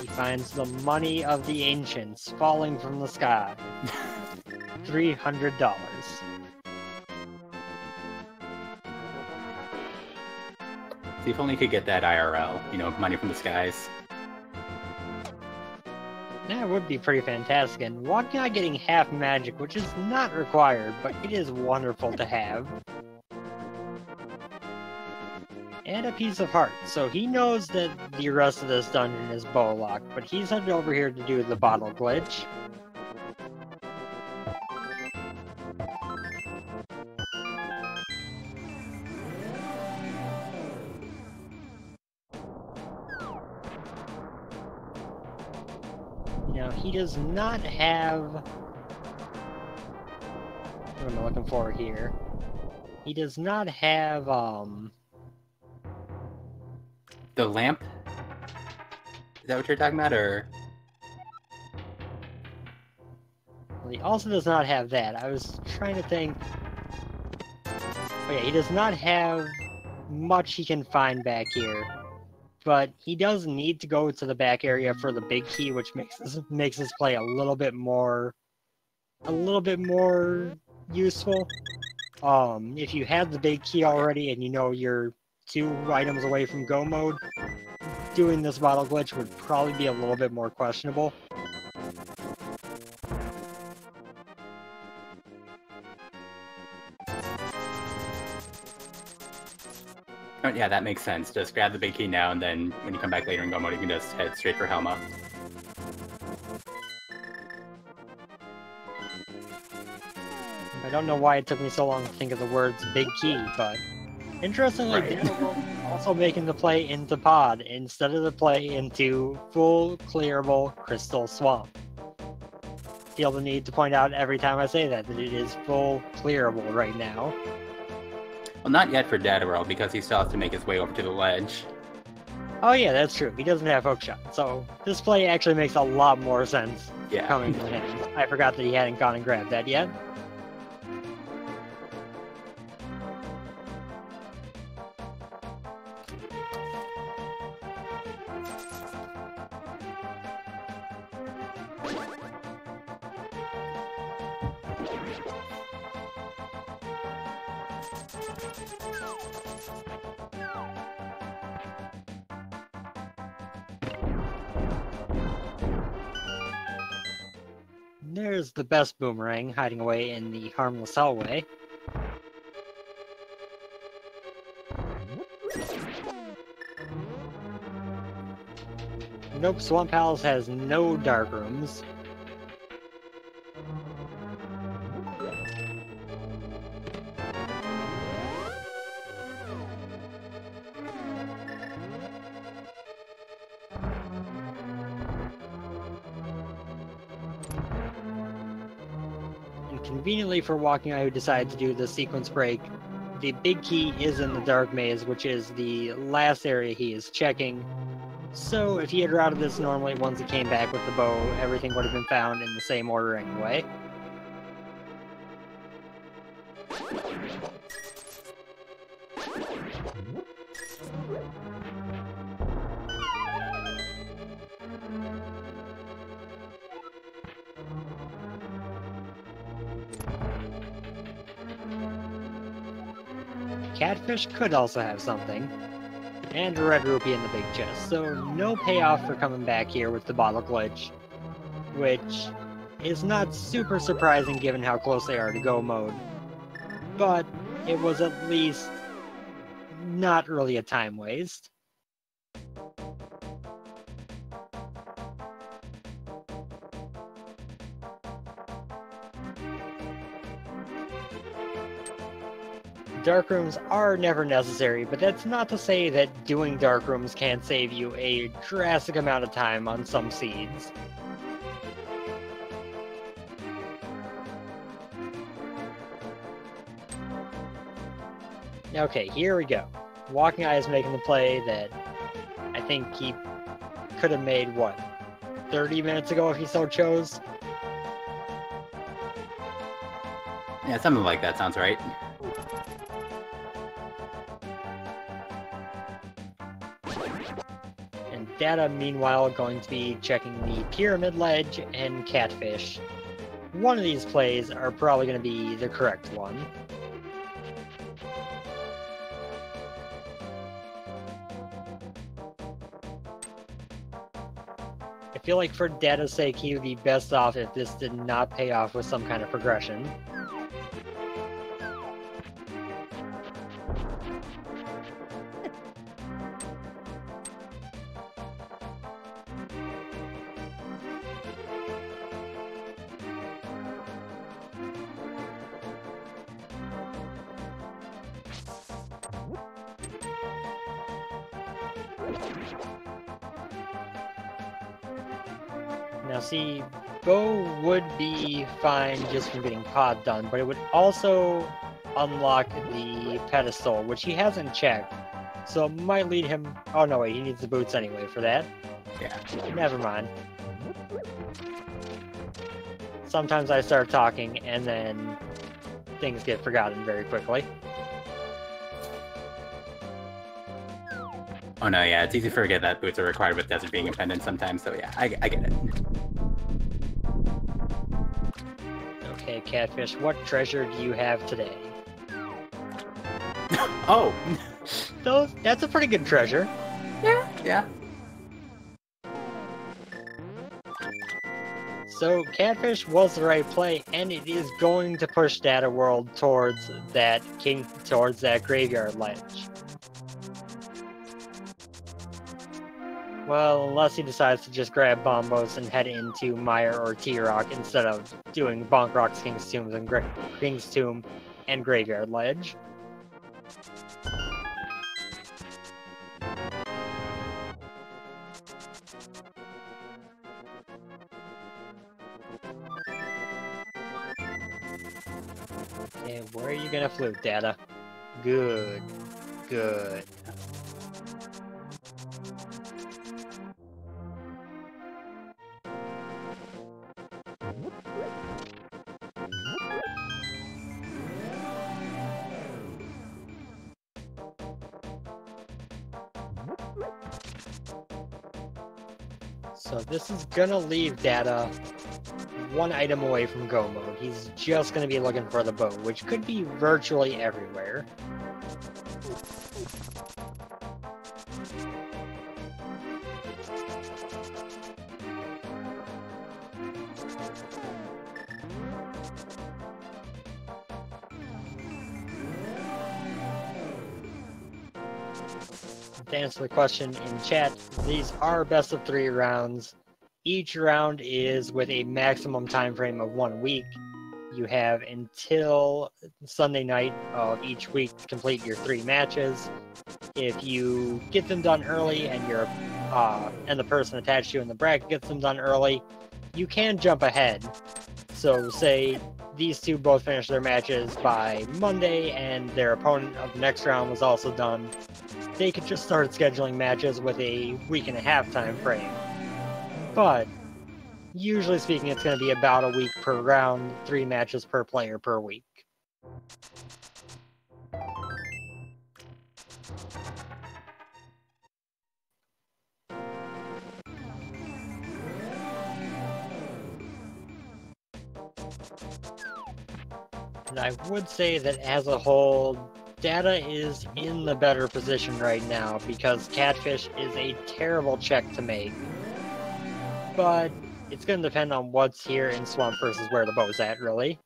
He finds the money of the ancients falling from the sky. $300. See if only he could get that IRL, you know, money from the skies. That would be pretty fantastic, and WalkingEye getting half magic, which is not required, but it is wonderful to have. And a piece of heart, so he knows that the rest of this dungeon is bow locked, but he's headed over here to do the bottle glitch. Now, he does not have... What am I looking for here? He does not have, The lamp? Is that what you're talking about, or...? Well, he also does not have that. I was trying to think... Oh yeah, he does not have much he can find back here. But he does need to go to the back area for the big key, which makes this play a little bit more useful. If you have the big key already and you know you're 2 items away from go mode, doing this bottle glitch would probably be a little bit more questionable. Oh, yeah, that makes sense. Just grab the big key now, and then when you come back later in go mode, you can just head straight for Helma. I don't know why it took me so long to think of the words big key, but interestingly, dataworld is also making the play into pod instead of the play into full clearable crystal swamp. Feel the need to point out every time I say that it is full clearable right now. Well, not yet for dataworld, because he still has to make his way over to the ledge. Oh yeah, that's true. He doesn't have hookshot, so this play actually makes a lot more sense coming to him. I forgot that he hadn't gone and grabbed that yet. There's the best boomerang hiding away in the harmless hallway. Nope, Swamp Palace has no dark rooms. Conveniently for walkingeye who decided to do the sequence break, the big key is in the dark maze, which is the last area he is checking. So if he had routed this normally, once he came back with the bow, everything would have been found in the same order anyway. Catfish could also have something, and a red rupee in the big chest, so no payoff for coming back here with the bottle glitch, which is not super surprising given how close they are to go mode, but it was at least not really a time waste. Dark rooms are never necessary, but that's not to say that doing dark rooms can't save you a drastic amount of time on some seeds. Okay, here we go. walkingeye is making the play that I think he could have made, what, 30 minutes ago if he so chose? Yeah, something like that sounds right. And Data, meanwhile, going to be checking the Pyramid Ledge and Catfish. One of these plays are probably going to be the correct one. I feel like for Data's sake, he would be best off if this did not pay off with some kind of progression. Now see, Bo would be fine just from getting pod done, but it would also unlock the pedestal, which he hasn't checked, so it might lead him... Oh no, wait, he needs the boots anyway for that. Yeah. Never mind. Sometimes I start talking, and then things get forgotten very quickly. Oh no, yeah, it's easy to forget that boots are required with Desert being a pendant sometimes, so yeah, I get it. Okay, Catfish, what treasure do you have today? Oh! That's a pretty good treasure. Yeah. So, Catfish was the right play, and it is going to push Data World towards that graveyard ledge. Well, unless he decides to just grab Bombos and head into Mire or T-Rock instead of doing Bonk Rock's King's Tomb and Graveyard Ledge. Okay, where are you gonna flute, Data? Good. Good. So this is gonna leave Data one item away from Go mode. He's just gonna be looking for the bow, which could be virtually everywhere. To answer the question in chat, these are best of 3 rounds. Each round is with a maximum time frame of 1 week. You have until Sunday night of each week to complete your 3 matches. If you get them done early and and the person attached to you in the bracket gets them done early, you can jump ahead. So say these two both finish their matches by Monday and their opponent of the next round was also done. They could just start scheduling matches with a week-and-a-half time frame. But usually speaking, it's going to be about a week per round, 3 matches per player per week. And I would say that as a whole, Data is in the better position right now because Catfish is a terrible check to make. But it's going to depend on what's here in Swamp versus where the bow's at, really.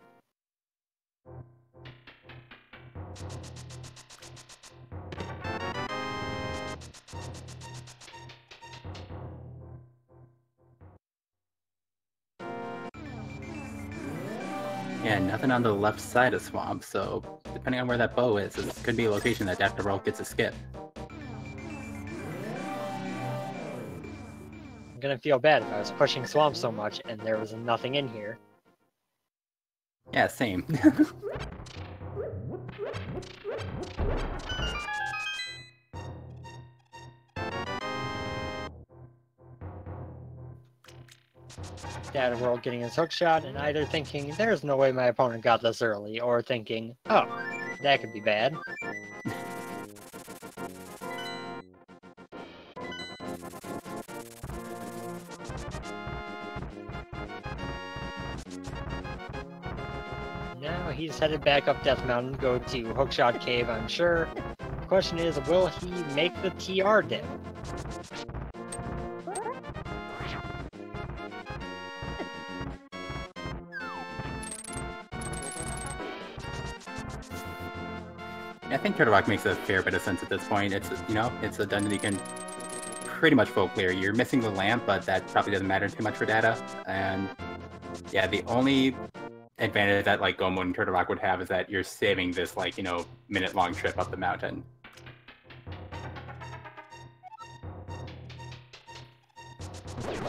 Yeah, nothing on the left side of Swamp, so depending on where that bow is, this could be a location that dataworld gets a skip. I'm going to feel bad if I was pushing Swamp so much and there was nothing in here. Yeah, same. Dataworld getting his hook shot and either thinking, there's no way my opponent got this early, or thinking, oh, that could be bad. Now he's headed back up Death Mountain, go to Hookshot Cave, I'm sure. The question is, will he make the TR dip? I think Turtle Rock makes a fair bit of sense at this point. It's, you know, it's a dungeon you can pretty much full clear. You're missing the lamp, but that probably doesn't matter too much for Data. And yeah, the only advantage that like Go Mode and Turtle Rock would have is that you're saving this like, you know, minute-long trip up the mountain.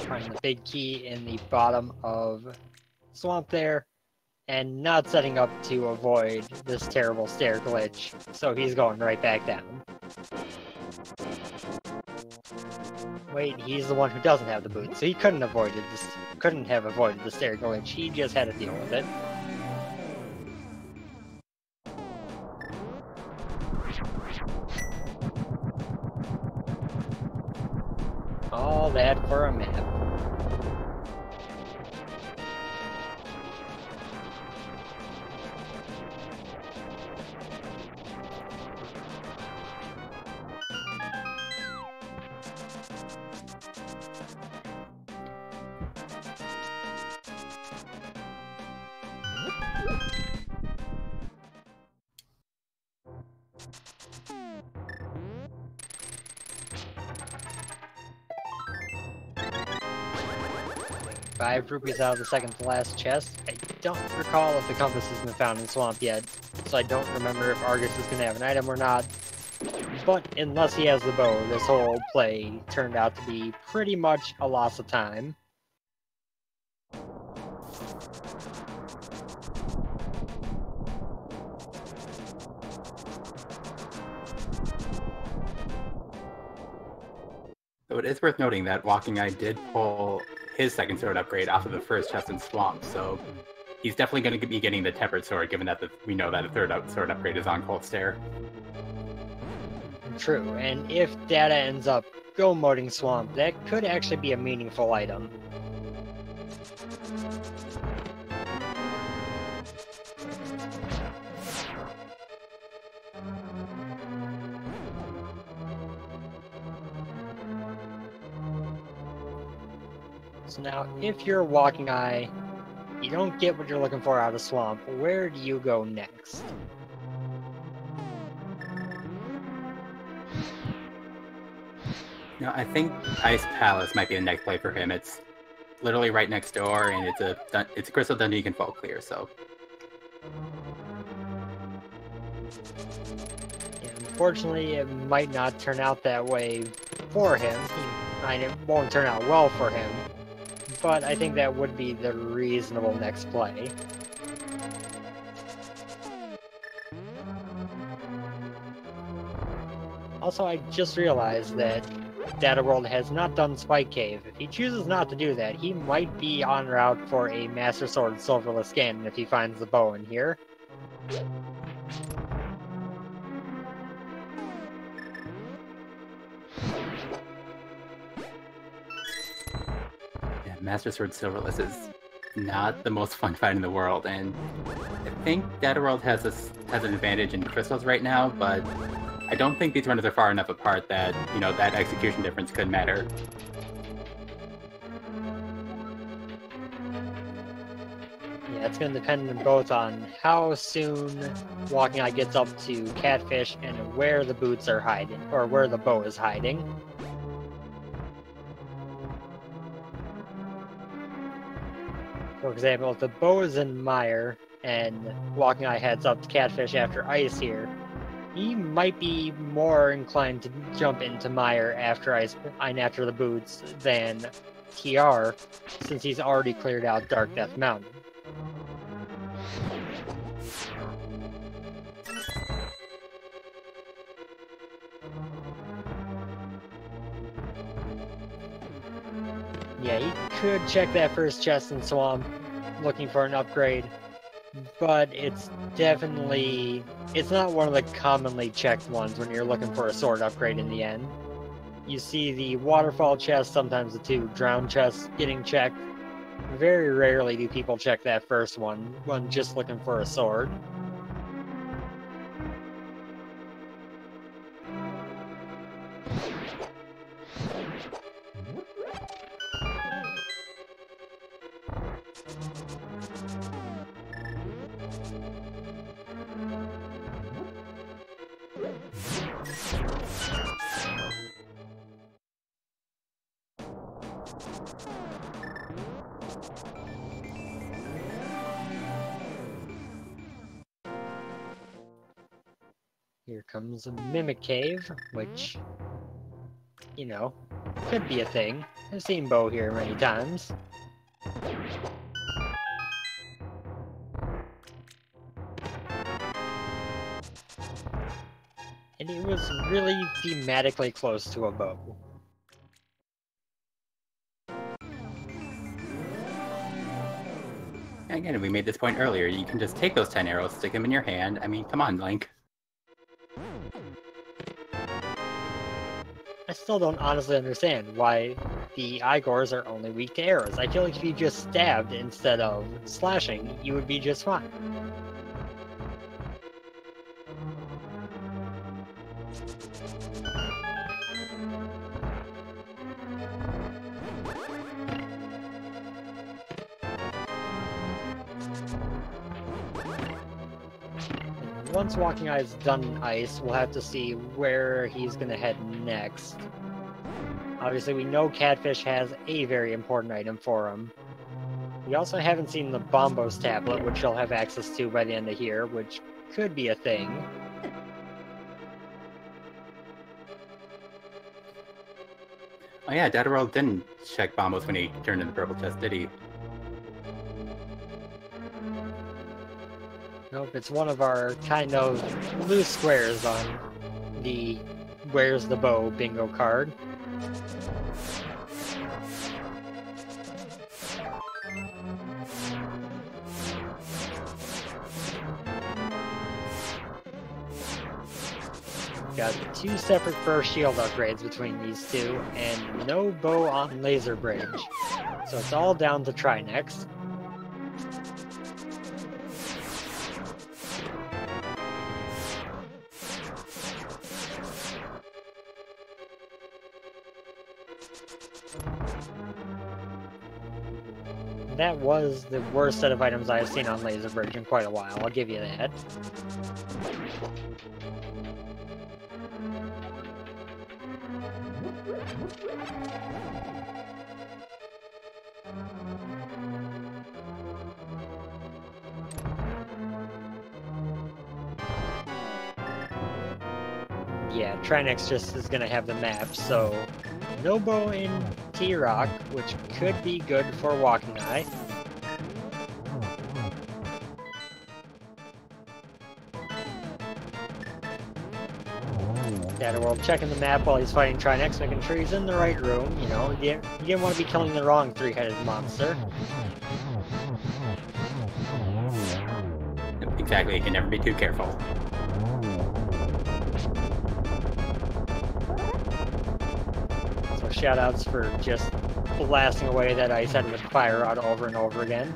Trying the big key in the bottom of Swamp there, and not setting up to avoid this terrible stair glitch, so he's going right back down. Wait, he's the one who doesn't have the boot, so he couldn't have avoided the stair glitch. He just had to deal with it. All that for a map. 5 rupees out of the second to last chest. I don't recall if the compass has been found in Swamp yet, so I don't remember if Argus is going to have an item or not. But unless he has the bow, this whole play turned out to be pretty much a loss of time. So it is worth noting that Walking Eye did pull his second sword upgrade off of the first chest in Swamp, so he's definitely going to be getting the tempered sword, given that we know that the third sword upgrade is on Cold Stare. True, and if Data ends up go-moding Swamp, that could actually be a meaningful item. So now, if you're Walking Eye, you don't get what you're looking for out of Swamp, where do you go next? No, I think Ice Palace might be the next play for him. It's literally right next door, and it's a crystal dungeon you can fall clear, so. Yeah, unfortunately, it might not turn out that way for him. It won't turn out well for him, but I think that would be the reasonable next play. Also, I just realized that Dataworld has not done Spike Cave. If he chooses not to do that, he might be en route for a Master Sword Silverless Ganon if he finds the bow in here. Yeah, Master Sword Silverless is not the most fun fight in the world, and I think Dataworld has an advantage in crystals right now, but I don't think these runners are far enough apart that, that execution difference could matter. Yeah, it's going to depend both on how soon Walking Eye gets up to Catfish and where the boots are hiding, or where the bow is hiding. For example, if the bow is in Mire and Walking Eye heads up to Catfish after Ice here, he might be more inclined to jump into Mire after Ice and after the boots than TR, since he's already cleared out Dark Death Mountain. Yeah, he could check that first chest in Swamp, looking for an upgrade, but it's not one of the commonly checked ones when you're looking for a sword upgrade in the end. You see the waterfall chest, sometimes the 2 drown chests getting checked. Very rarely do people check that first one when just looking for a sword. Here comes a Mimic Cave, which, could be a thing. I've seen Bo here many times. And it was really thematically close to a bow. Again, we made this point earlier. You can just take those 10 arrows, stick them in your hand. I mean, come on, Link. I still don't honestly understand why the Igors are only weak to arrows. I feel like if you just stabbed instead of slashing, you would be just fine. Once Walking Eye's done Ice, we'll have to see where he's going to head next. Obviously, we know Catfish has a very important item for him. We also haven't seen the Bombos tablet, which you'll have access to by the end of here, which could be a thing. Oh yeah, dataworld didn't check Bombos when he turned in the purple chest, did he? Nope, it's one of our kind of loose squares on the Where's the Bow bingo card. Got 2 separate first shield upgrades between these two, and no bow on Laser Bridge. So it's all down to try next. That was the worst set of items I have seen on Laser Bridge in quite a while, I'll give you that. Yeah, Trinex just is gonna have the map, so no bow in T-Rock, which could be good for Walking Eye. Dataworld checking the map while he's fighting Trinex, making sure he's in the right room, you know. You didn't want to be killing the wrong 3-headed monster. Exactly, you can never be too careful. So shoutouts for just blasting away that ice head with fire rod over and over again.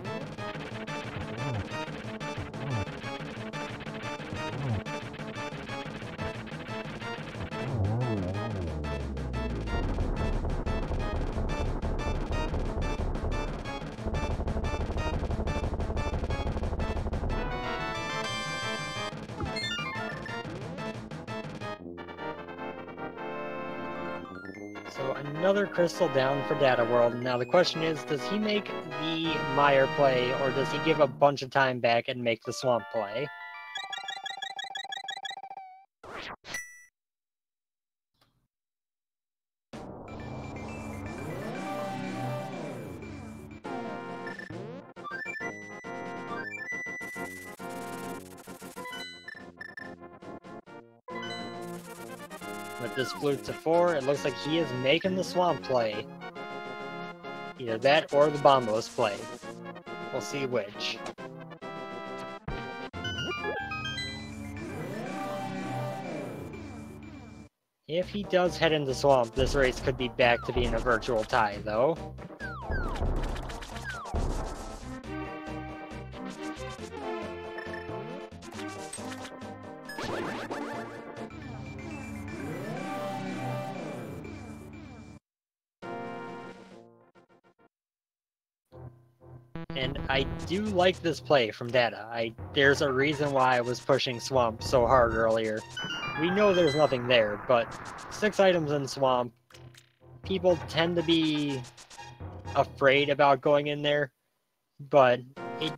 So another crystal down for Dataworld. Now the question is, does he make the Mire play, or does he give a bunch of time back and make the Swamp play? With this flute to 4, it looks like he is making the Swamp play. Either that or the Bombos play. We'll see which. If he does head into Swamp, this race could be back to being a virtual tie, though. And I do like this play from Data. There's a reason why I was pushing Swamp so hard earlier. We know there's nothing there, but 6 items in Swamp, people tend to be afraid about going in there, but it's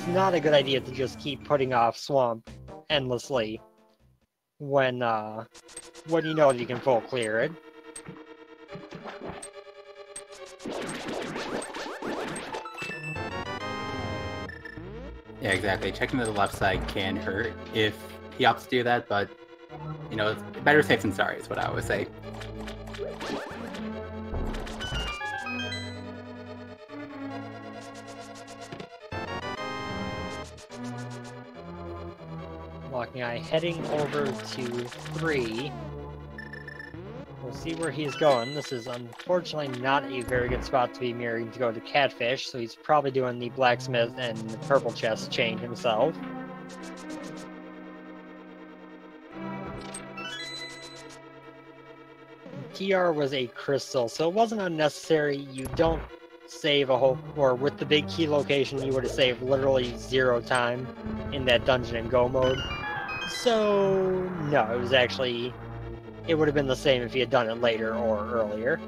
not a good idea to just keep putting off Swamp endlessly when you know that you can full clear it. Yeah, exactly. Checking to the left side can hurt if he opts to do that, but, you know, it's better safe than sorry is what I always say. Walking Eye heading over to 3. We'll see where he's going. This is unfortunately not a very good spot to be mirroring to go to Catfish, so he's probably doing the Blacksmith and the Purple Chest chain himself. TR was a crystal, so it wasn't unnecessary. You don't save a whole, or with the big key location, you would have saved literally 0 time in that dungeon and go mode. So, no, it was actually, it would have been the same if he had done it later or earlier.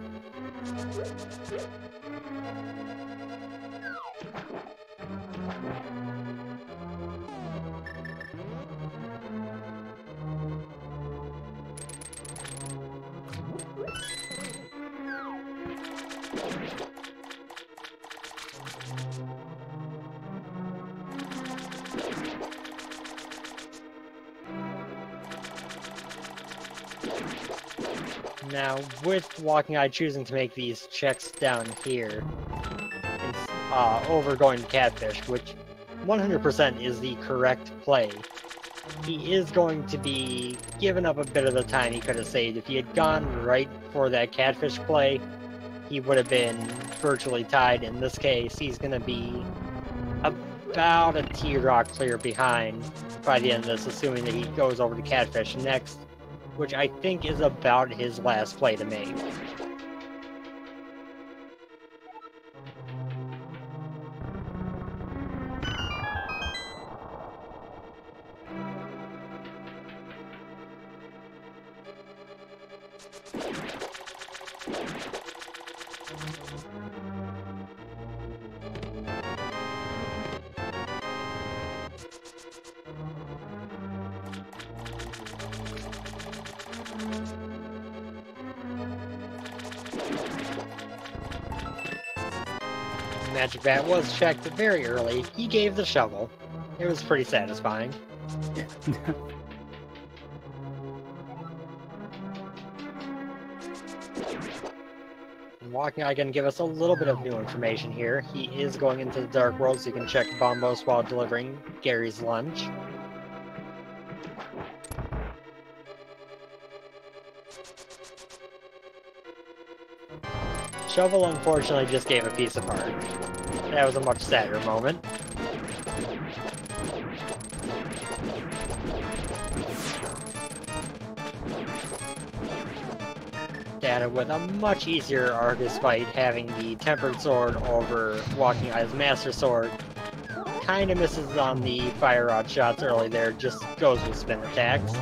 Now, with walkingeye choosing to make these checks down here, over going to catfish, which 100% is the correct play, he is going to be giving up a bit of the time he could have saved. If he had gone right for that catfish play, he would have been virtually tied. In this case, he's going to be about a T-Rock clear behind by the end of this, assuming that he goes over to catfish next, which I think is about his last play to make. Magic Bat was checked very early. He gave the shovel. It was pretty satisfying. Yeah. walkingeye can give us a little bit of new information here. He is going into the Dark World, so you can check Bombos while delivering Gary's lunch. Shovel unfortunately just gave a piece apart. That was a much sadder moment. Data with a much easier Argus fight, having the Tempered Sword over walkingeye's Master Sword. Kinda misses on the Fire Rod shots early there, just goes with spin attacks.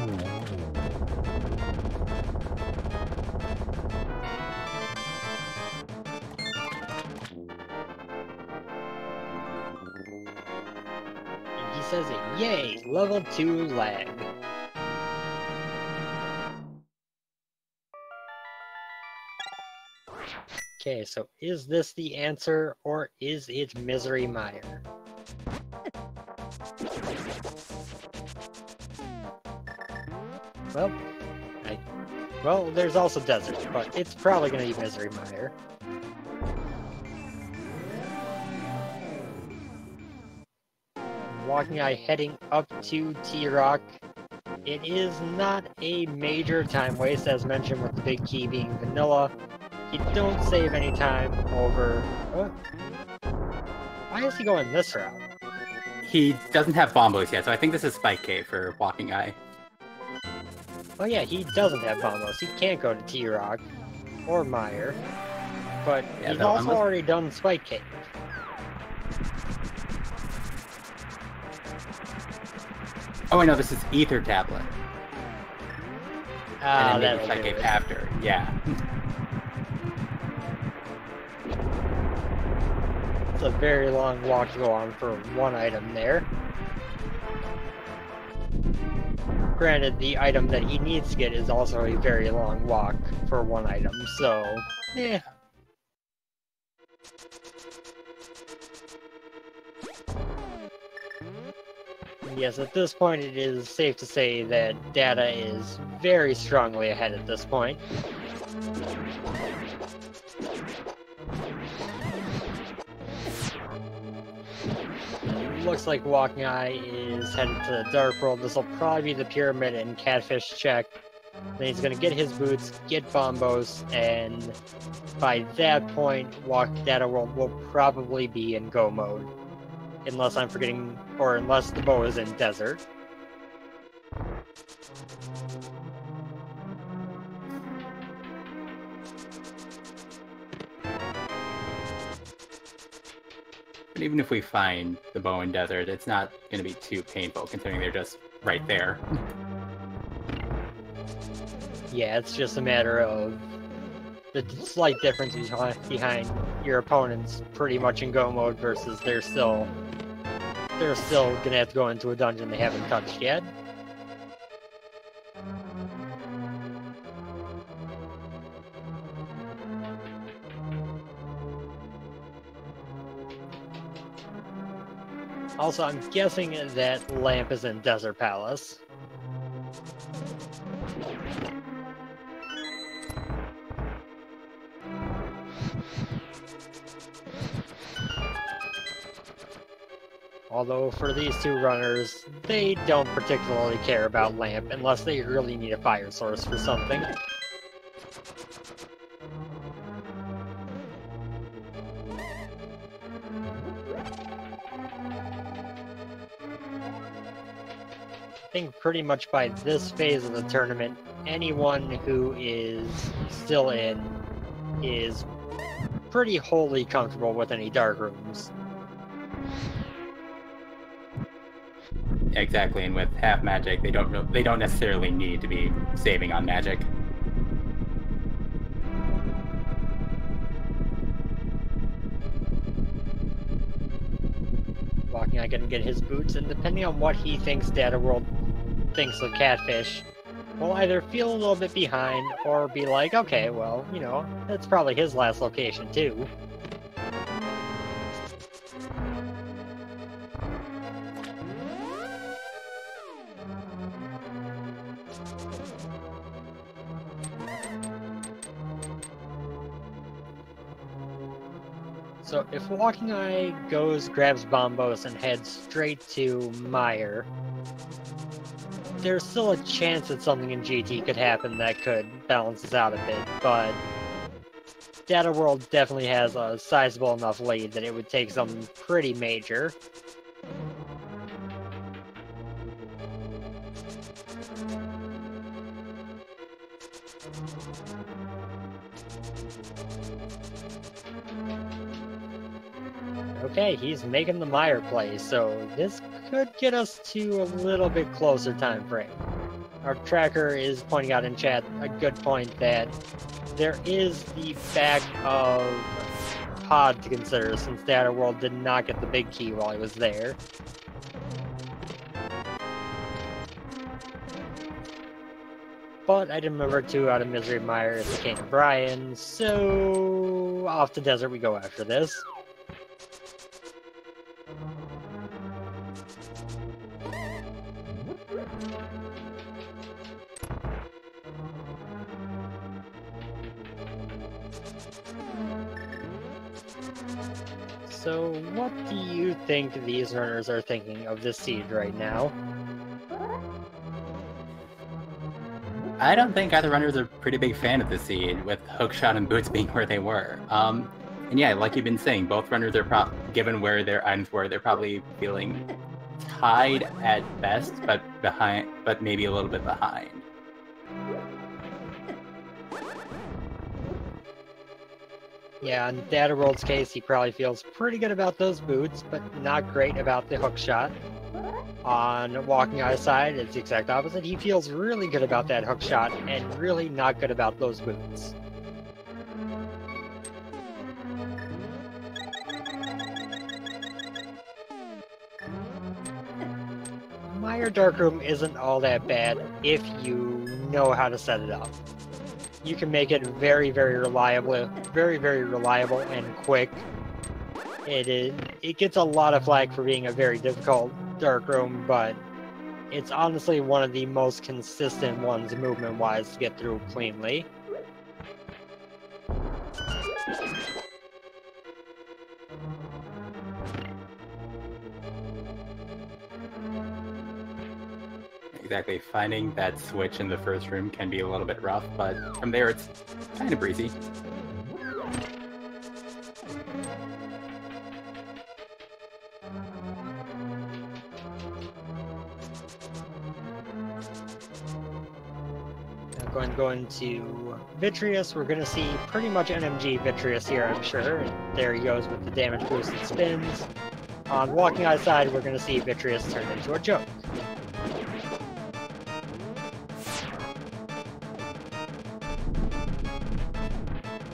He says it, yay, level 2 lag. Okay, so is this the answer, or is it Misery Mire? Well, there's also Desert, but it's probably going to be Misery Mire. walkingeye heading up to T-Rock. It is not a major time waste, as mentioned, with the big key being vanilla. You don't save any time over... Oh. Why is he going this route? He doesn't have bombos yet, so I think this is Spike Cave for walkingeye. Oh yeah, he doesn't have bombos. He can't go to T-Rock or Mire, but yeah, he's also already done Spike Cave. Oh, I know, this is Ether Tablet. And then maybe Spike Cave after, yeah. It's a very long walk to go on for one item there. Granted, the item that he needs to get is also a very long walk for one item, so... yeah. Yes, at this point it is safe to say that Data is very strongly ahead at this point. Looks like walkingeye is headed to the Dark World. This will probably be the Pyramid and Catfish check. Then he's going to get his boots, get bombos, and by that point, Data World will probably be in go mode. Unless I'm forgetting, or unless the bow is in Desert. But even if we find the bow in Desert, it's not going to be too painful, considering they're just right there. Yeah, it's just a matter of the slight difference behind your opponents pretty much in go mode versus they're still gonna have to go into a dungeon they haven't touched yet. Also, I'm guessing that lamp is in Desert Palace. Although for these two runners, they don't particularly care about lamp unless they really need a fire source for something. I think pretty much by this phase of the tournament, anyone who is still in is pretty wholly comfortable with any dark rooms. Exactly, and with half magic, they don't necessarily need to be saving on magic. Walkingeye gonna get his boots, and depending on what he thinks Dataworld thinks of Catfish, will either feel a little bit behind, or be like, okay, well, you know, that's probably his last location too. So if Walkingeye goes, grabs Bombos, and heads straight to Meyer, there's still a chance that something in GT could happen that could balance this out a bit, but Dataworld definitely has a sizable enough lead that it would take something pretty major. Okay, he's making the Meyer play, so this could get us to a little bit closer time frame. Our tracker is pointing out in chat a good point that there is the back of Pod to consider, since Dataworld did not get the big key while he was there. But item number 2 out of Misery Mire is the King of Brian, so off to Desert we go after this. So what do you think these runners are thinking of this seed right now? I don't think either runner's a pretty big fan of the seed, with Hookshot and Boots being where they were. And yeah, like you've been saying, both runners are given where their items were, they're probably feeling tied at best, but maybe a little bit behind. Yeah, in Dataworld's case, he probably feels pretty good about those boots, but not great about the hookshot. On Walkingeye's side, it's the exact opposite. He feels really good about that hookshot, and really not good about those boots. Meyer Darkroom isn't all that bad if you know how to set it up. You can make it very, very reliable and quick. It gets a lot of flack for being a very difficult darkroom, but it's honestly one of the most consistent ones movement-wise to get through cleanly. Exactly, finding that switch in the first room can be a little bit rough, but from there it's kind of breezy. Going to Vitreous, we're going to see pretty much NMG Vitreous here, I'm sure. And there he goes with the damage boosted spins. On Walkingeye's side, we're going to see Vitreous turn into a joke.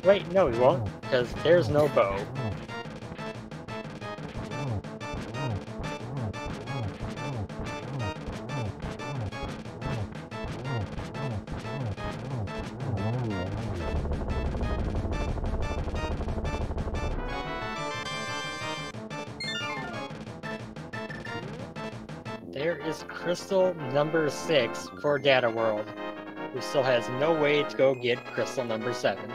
Wait, no he won't, because there's no bow. There is crystal number 6 for Dataworld, who still has no way to go get crystal number 7.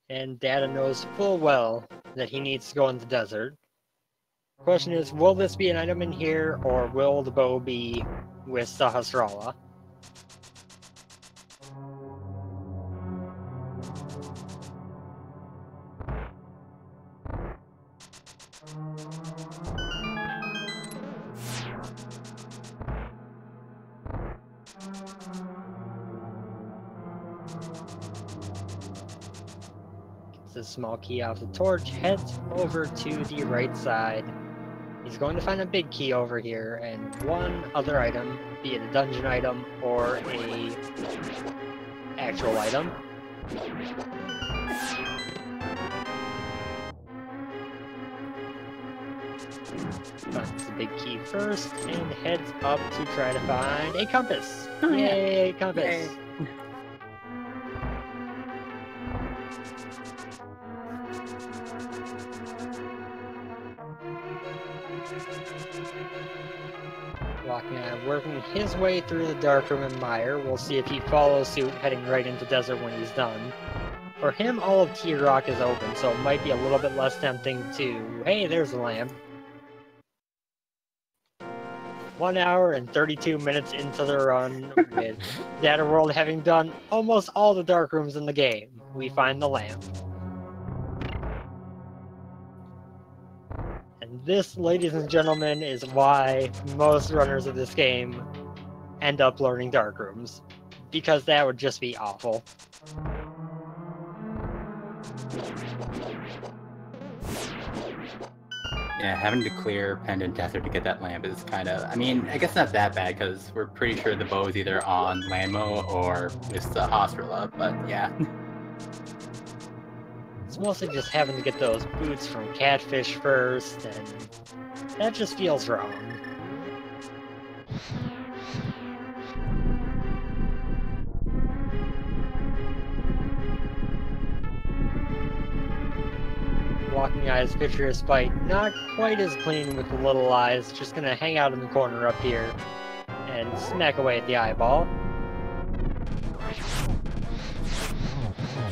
And Data knows full well that he needs to go in the desert. Question is, will this be an item in here, or will the bow be with Sahasrara? Gets a small key off the torch, heads over to the right side. He's going to find a big key over here, and one other item, be it a dungeon item or a actual item. Finds the big key first, and heads up to try to find a compass. Yay, compass! Yay. WalkingEye working his way through the darkroom and mire. We'll see if he follows suit, heading right into desert when he's done. For him, all of T-Rock is open, so it might be a little bit less tempting to... Hey, there's a lamp. 1 hour and 32 minutes into the run, with Dataworld having done almost all the dark rooms in the game. We find the lamp. And this, ladies and gentlemen, is why most runners of this game end up learning dark rooms. Because that would just be awful. Yeah, having to clear Pendant Desert to get that lamp is kind of... I mean, I guess not that bad, because we're pretty sure the bow is either on Landmo or with the Hostrala, but yeah. It's mostly just having to get those boots from Catfish first, and that just feels wrong. WalkingEye's picture is fight not quite as clean with the little eyes, just gonna hang out in the corner up here and smack away at the eyeball.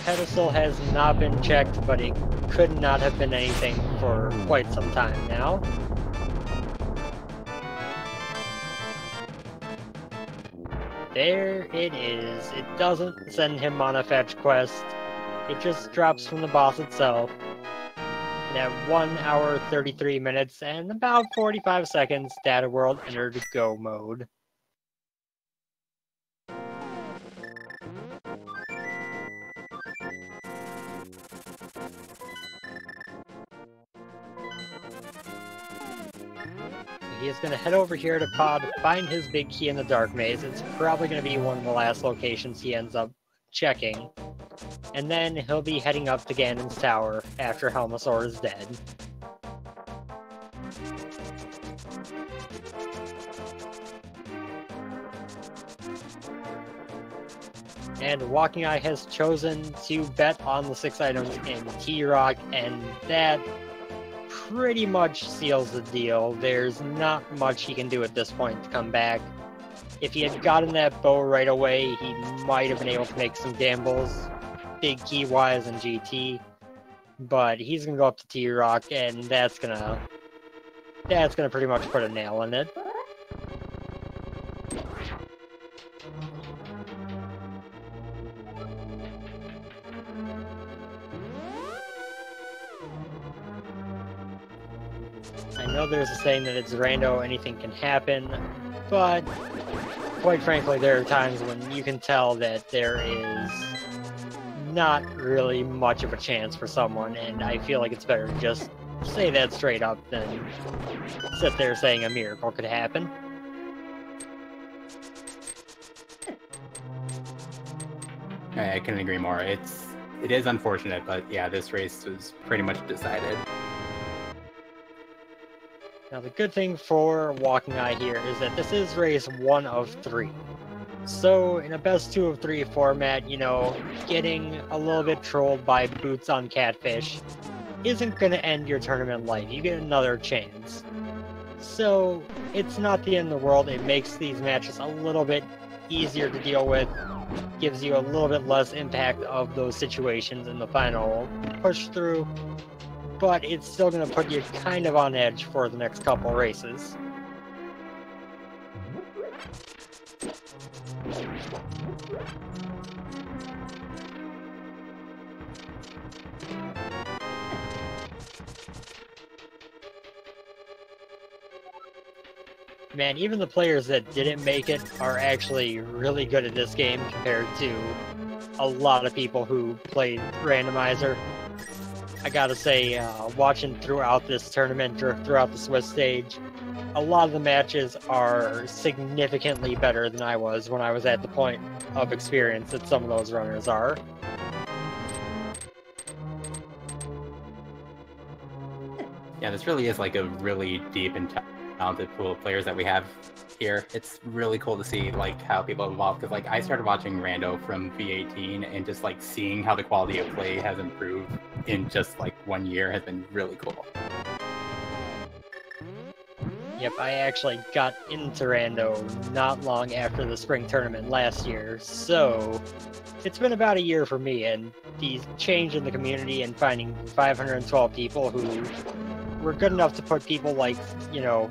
Pedestal has not been checked, but it could not have been anything for quite some time now. There it is. It doesn't send him on a fetch quest. It just drops from the boss itself. And at 1 hour 33 minutes and about 45 seconds, Dataworld entered go mode. He is going to head over here to Pod, find his big key in the Dark Maze. It's probably going to be one of the last locations he ends up checking. And then he'll be heading up to Ganon's Tower after Helmasaur is dead. And WalkingEye has chosen to bet on the 6 items in T-Rock, and that pretty much seals the deal. There's not much he can do at this point to come back. If he had gotten that bow right away, he might have been able to make some gambles, big key-wise and GT. But he's gonna go up to T-Rock, and that's gonna pretty much put a nail in it. I know there's a saying that it's rando, anything can happen, but quite frankly, there are times when you can tell that there is not really much of a chance for someone, and I feel like it's better to just say that straight up than sit there saying a miracle could happen. I couldn't agree more. It is unfortunate, but yeah, this race was pretty much decided. Now the good thing for WalkingEye here is that this is race 1 of 3. So in a best 2 of 3 format, you know, getting a little bit trolled by boots on Catfish isn't going to end your tournament life. You get another chance. So it's not the end of the world. It makes these matches a little bit easier to deal with, gives you a little bit less impact of those situations in the final push through, but it's still going to put you kind of on edge for the next couple races. Man, even the players that didn't make it are actually really good at this game compared to a lot of people who played Randomizer. I gotta say, watching throughout this tournament or throughout the Swiss stage, a lot of the matches are significantly better than I was when I was at the point of experience that some of those runners are. Yeah, this really is like a really deep and talented pool of players that we have here. It's really cool to see like how people evolve, because like I started watching Rando from V18 and just like seeing how the quality of play has improved in just like 1 year has been really cool. Yep, I actually got into Rando not long after the spring tournament last year, so it's been about a year for me, and the change in the community and finding 512 people who were good enough to put people like, you know,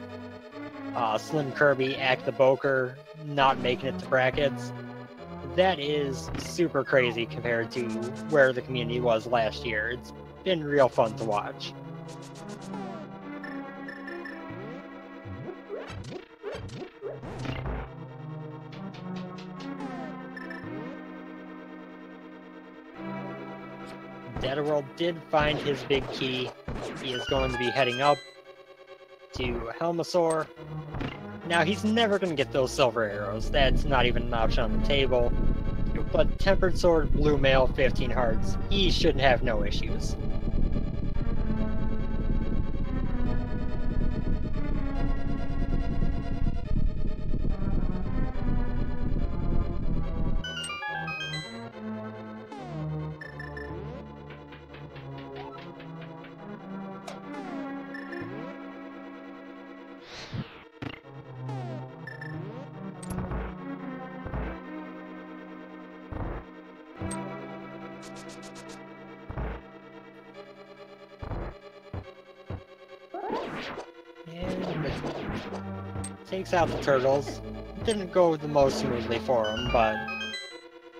Slim Kirby, Act the Boker, not making it to brackets. That is super crazy compared to where the community was last year. It's been real fun to watch. Dataworld did find his big key. He is going to be heading up to Helmasaur. Now, he's never going to get those silver arrows. That's not even an option on the table. But Tempered Sword, Blue Mail, 15 hearts. He should have no issues. And takes out the turtles. Didn't go the most smoothly for him, but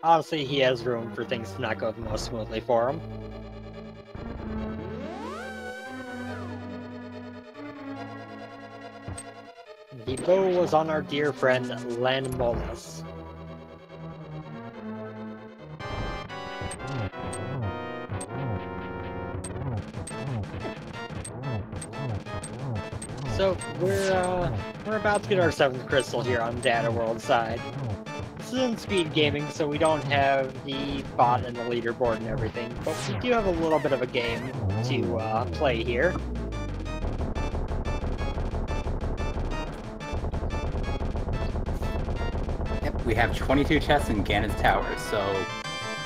honestly, he has room for things to not go the most smoothly for him. The bow was on our dear friend Landmolus. So we're about to get our 7th crystal here on Data World side. This is in speed gaming, so we don't have the bot and the leaderboard and everything, but we do have a little bit of a game to play here. Yep, we have 22 chests in Ganon's Tower, so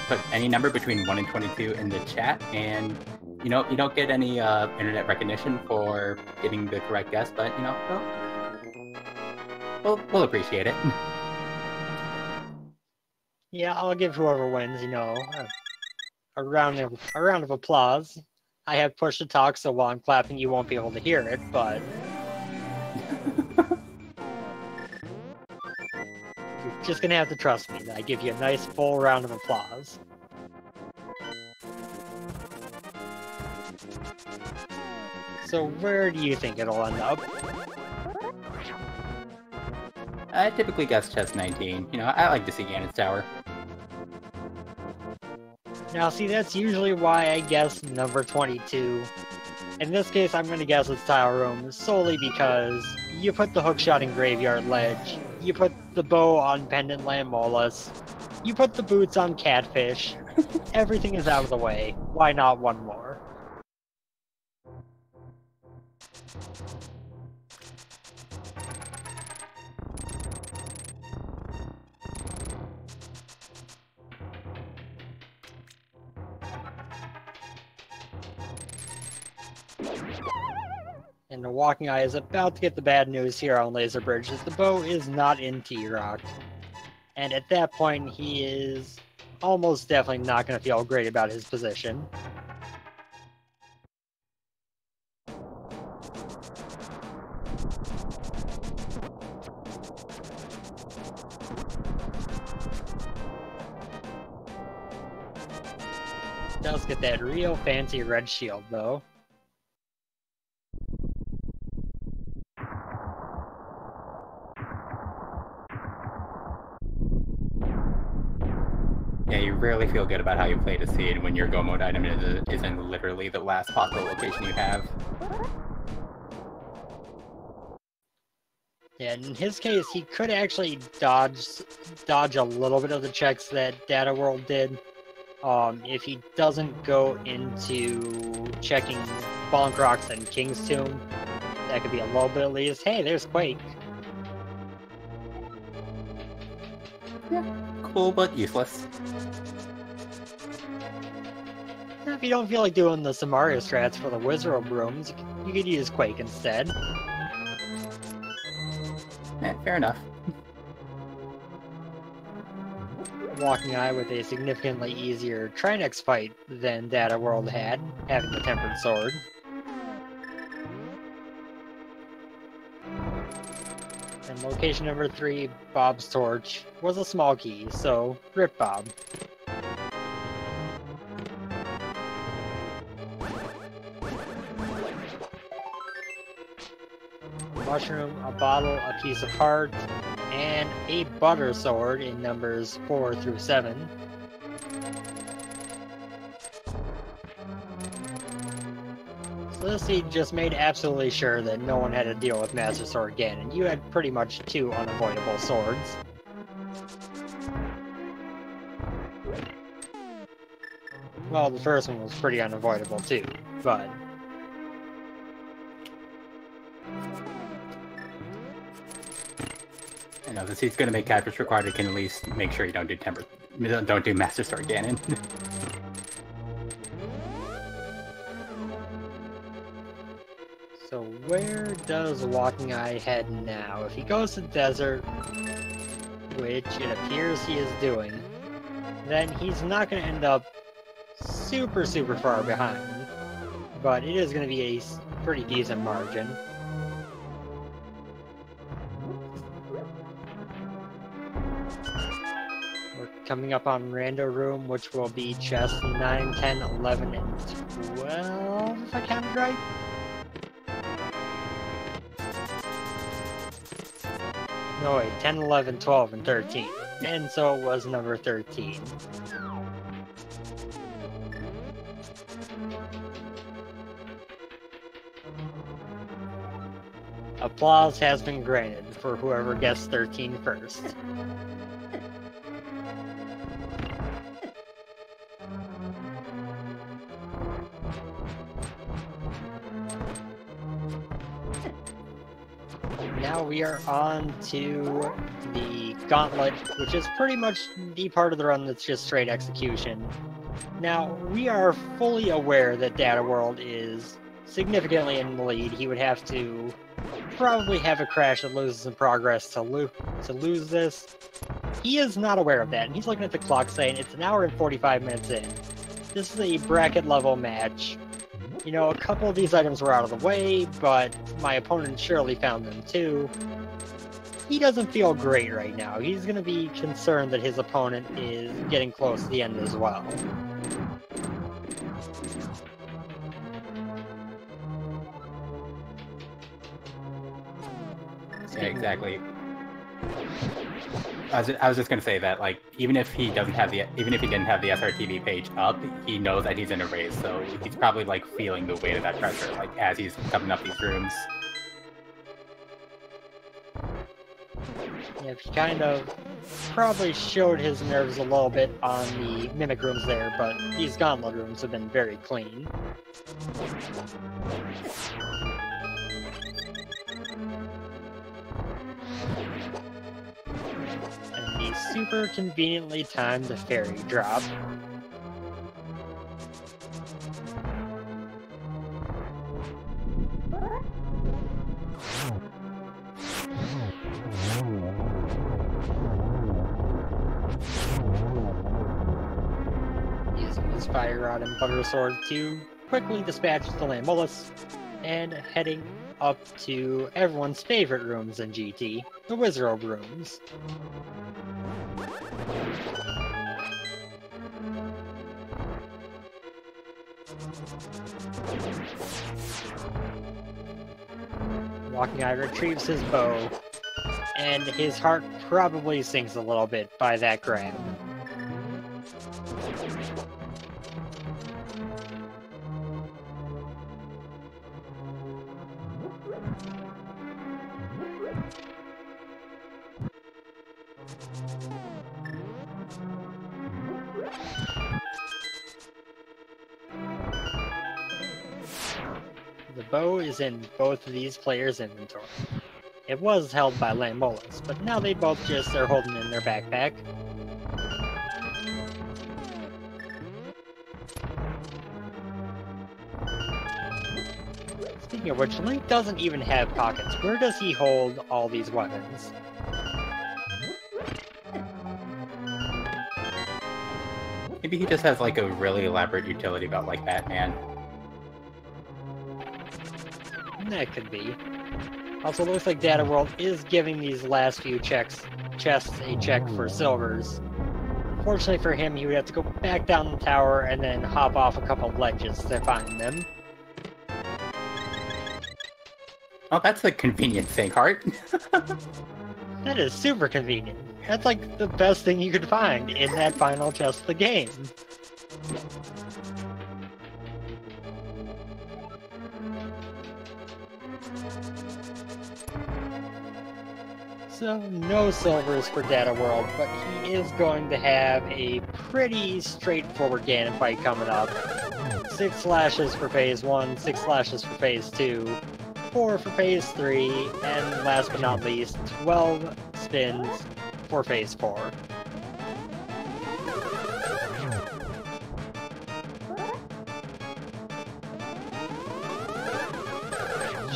put any number between 1 and 22 in the chat, and you know, you don't get any internet recognition for getting the correct guess, but you know, we'll appreciate it. Yeah, I'll give whoever wins, you know, a round of applause. I have push to talk, so while I'm clapping, you won't be able to hear it, but you're just gonna have to trust me that I give you a nice full round of applause. So where do you think it'll end up? I typically guess chest 19. You know, I like to see Ganon's Tower. Now, see, that's usually why I guess number 22. In this case, I'm going to guess it's Tile Room, solely because you put the hookshot in Graveyard Ledge, you put the bow on Pendant Landmolus, you put the boots on Catfish, everything is out of the way. Why not one more? And the Walking Eye is about to get the bad news here on Laser Bridge, as the bow is not in T-Rock. And at that point, he is almost definitely not going to feel great about his position. Does get that real fancy red shield, though. Yeah, you rarely feel good about how you play the seed when your go mode item is in literally the last possible location you have. Yeah, in his case, he could actually dodge a little bit of the checks that dataworld did. If he doesn't go into checking Bonk Rocks and King's Tomb, that could be a little bit at least. Hey, there's Quake. Yeah, cool but useless. If you don't feel like doing the Samaria strats for the Wizard Rooms, you could use Quake instead. Fair enough. Walking Eye with a significantly easier Trinex fight than dataworld had, having the Tempered Sword. And location number 3, Bob's Torch, was a small key, so rip Bob. Mushroom, a bottle, a piece of heart, and a butter sword in numbers 4 through 7. So this seed just made absolutely sure that no one had to deal with Master Sword Ganon. You had pretty much 2 unavoidable swords. Well, the first one was pretty unavoidable too, but... I know, since he's going to make characters required, it can at least make sure you don't do Master Sword Ganon. So where does Walking Eye head now? If he goes to the desert, which it appears he is doing, then he's not going to end up super far behind. But it is going to be a pretty decent margin. Coming up on Rando Room, which will be chests 9, 10, 11, and 12, if I counted right. No, wait, 10, 11, 12, and 13. And so it was number 13. Applause has been granted for whoever guessed 13 first. Now we are on to the Gauntlet, which is pretty much the part of the run that's just straight execution. Now, we are fully aware that Dataworld is significantly in the lead. He would have to probably have a crash that loses some progress to lose this. He is not aware of that, and he's looking at the clock saying it's 1 hour and 45 minutes in. This is a bracket level match. You know, a couple of these items were out of the way, but my opponent surely found them too. He doesn't feel great right now. He's going to be concerned that his opponent is getting close to the end as well. Yeah, exactly. I was just gonna say that, like, even if he didn't have the SRTV page up, he knows that he's in a race, so he's probably like feeling the weight of that pressure, like as he's coming up these rooms. Yeah, he kind of probably showed his nerves a little bit on the Mimic rooms there, but these Gauntlet rooms have been very clean. And the super conveniently timed fairy drop. Fire Rod and Butter Sword to quickly dispatch the Lamolus, and heading up to everyone's favorite rooms in GT, the Wizrobe rooms. Walkingeye retrieves his bow, and his heart probably sinks a little bit by that grab. The bow is in both of these players' inventory. It was held by Lamolus, but now they both just are holding it in their backpack. Speaking of which, Link doesn't even have pockets. Where does he hold all these weapons? Maybe he just has like a really elaborate utility belt like Batman. That could be. Also, it looks like dataworld is giving these last few chests a check for silvers. Unfortunately for him, he would have to go back down the tower and then hop off a couple ledges to find them. Oh, that's a convenient thing, Heart. That is super convenient. That's like the best thing you could find in that final chest of the game. So, no silvers for dataworld, but he is going to have a pretty straightforward Ganon fight coming up. 6 slashes for phase 1, 6 slashes for phase 2, 4 for phase 3, and last but not least, 12 spins for phase 4.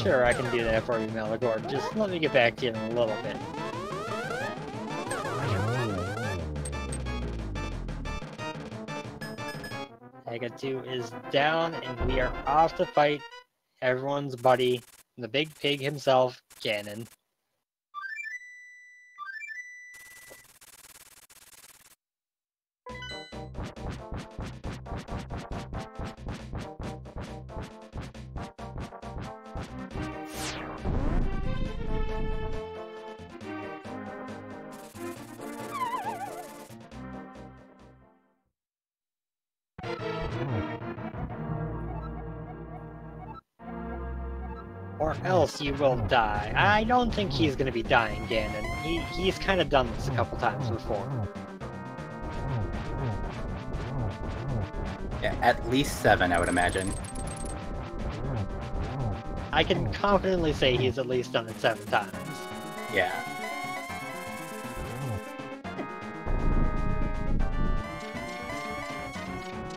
Sure, I can do that for you, Malagor. Just let me get back to you in a little bit. Mega 2 is down, and we are off to fight everyone's buddy, the big pig himself, Ganon. Or else you will die. I don't think he's gonna be dying, Ganon. He's kind of done this a couple times before. Yeah, at least 7, I would imagine. I can confidently say he's at least done it 7 times. Yeah.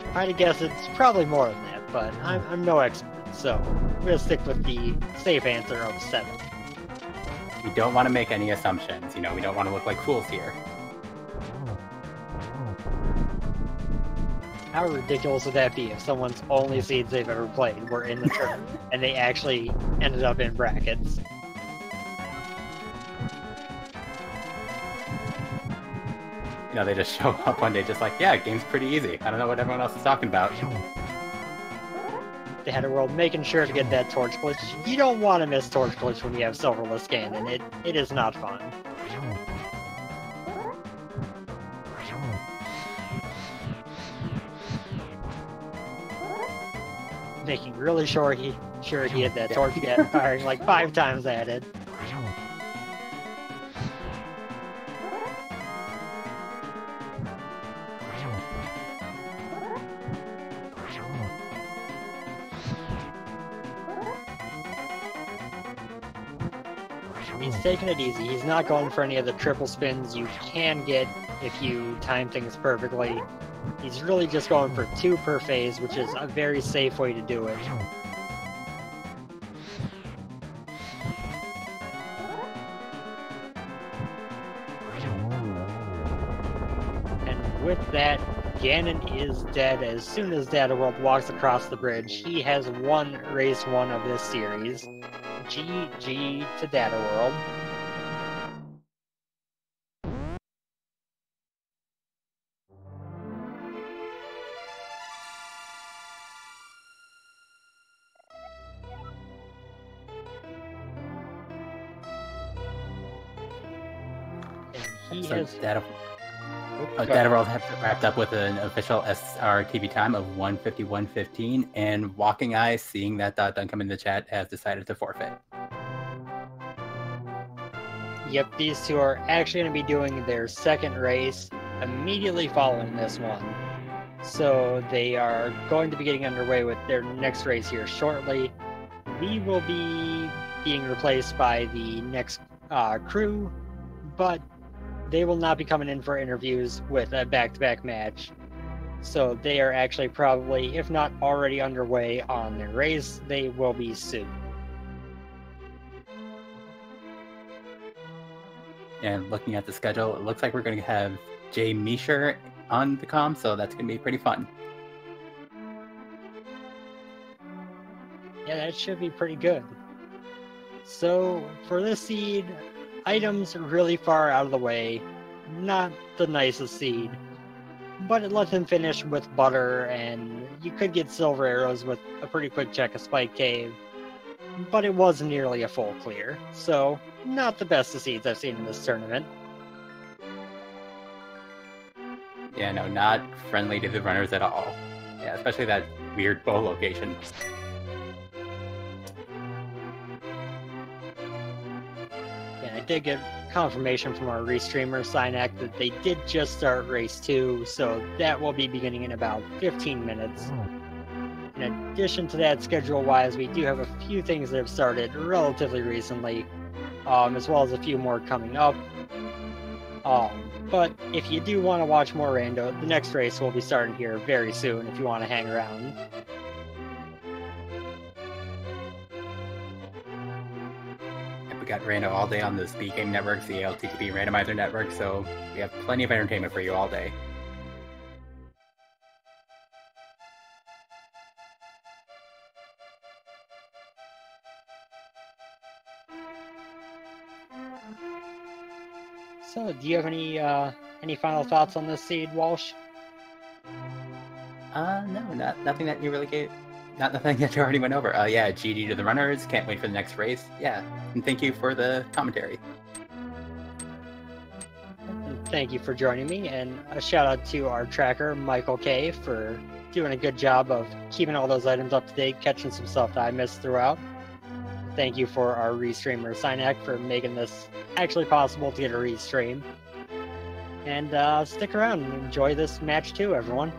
If I had to guess, it's probably more than that, but I'm no expert, so I'm gonna stick with the safe answer of 7. We don't want to make any assumptions, you know, we don't want to look like fools here. How ridiculous would that be if someone's only seeds they've ever played were in the tournament and they actually ended up in brackets? You know, they just show up one day just like, yeah, game's pretty easy. I don't know what everyone else is talking about. Dataworld making sure to get that torch glitch. You don't want to miss torch glitch when you have Silverless Ganon. It is not fun. Making really sure he had that torch get firing like 5 times at it. He's taking it easy. He's not going for any of the triple spins you can get if you time things perfectly. He's really just going for 2 per phase, which is a very safe way to do it. And with that, Ganon is dead as soon as Dataworld walks across the bridge. He has won race 1 of this series. GG to Dataworld. And he has... Dataworld have wrapped up with an official SRTV time of 1:51:15, and walkingeye, seeing that done come in the chat, has decided to forfeit. Yep, these two are actually going to be doing their second race immediately following this one. So they are going to be getting underway with their next race here shortly. We will be being replaced by the next crew, but they will not be coming in for interviews with a back-to-back match. So they are actually probably, if not already underway on their race, they will be soon. And looking at the schedule, it looks like we're going to have Jay Meisher on the comm, so that's going to be pretty fun. Yeah, that should be pretty good. So for this seed, items really far out of the way, not the nicest seed, but it lets him finish with butter, and you could get silver arrows with a pretty quick check of Spike Cave, but it was nearly a full clear, so not the best of seeds I've seen in this tournament. Yeah, no, not friendly to the runners at all. Yeah, especially that weird bow location. Yeah, I did get confirmation from our restreamer Synac that they did just start race 2, so that will be beginning in about 15 minutes. In addition to that, schedule-wise, we do have a few things that have started relatively recently, as well as a few more coming up. But if you do want to watch more Rando, the next race will be starting here very soon if you want to hang around. We got Rando all day on the Speed Game Networks, the ALTTP Randomizer Network, so we have plenty of entertainment for you all day. So, do you have any final thoughts on this seed, Walsh? No, nothing that you really gave. Nothing that you already went over. Yeah, GG to the runners. Can't wait for the next race. Yeah, and thank you for the commentary. Thank you for joining me, and a shout out to our tracker, Michael K, for doing a good job of keeping all those items up to date, catching some stuff that I missed throughout. Thank you for our restreamer, Synac, for making this actually possible to get a restream. And stick around and enjoy this match too, everyone.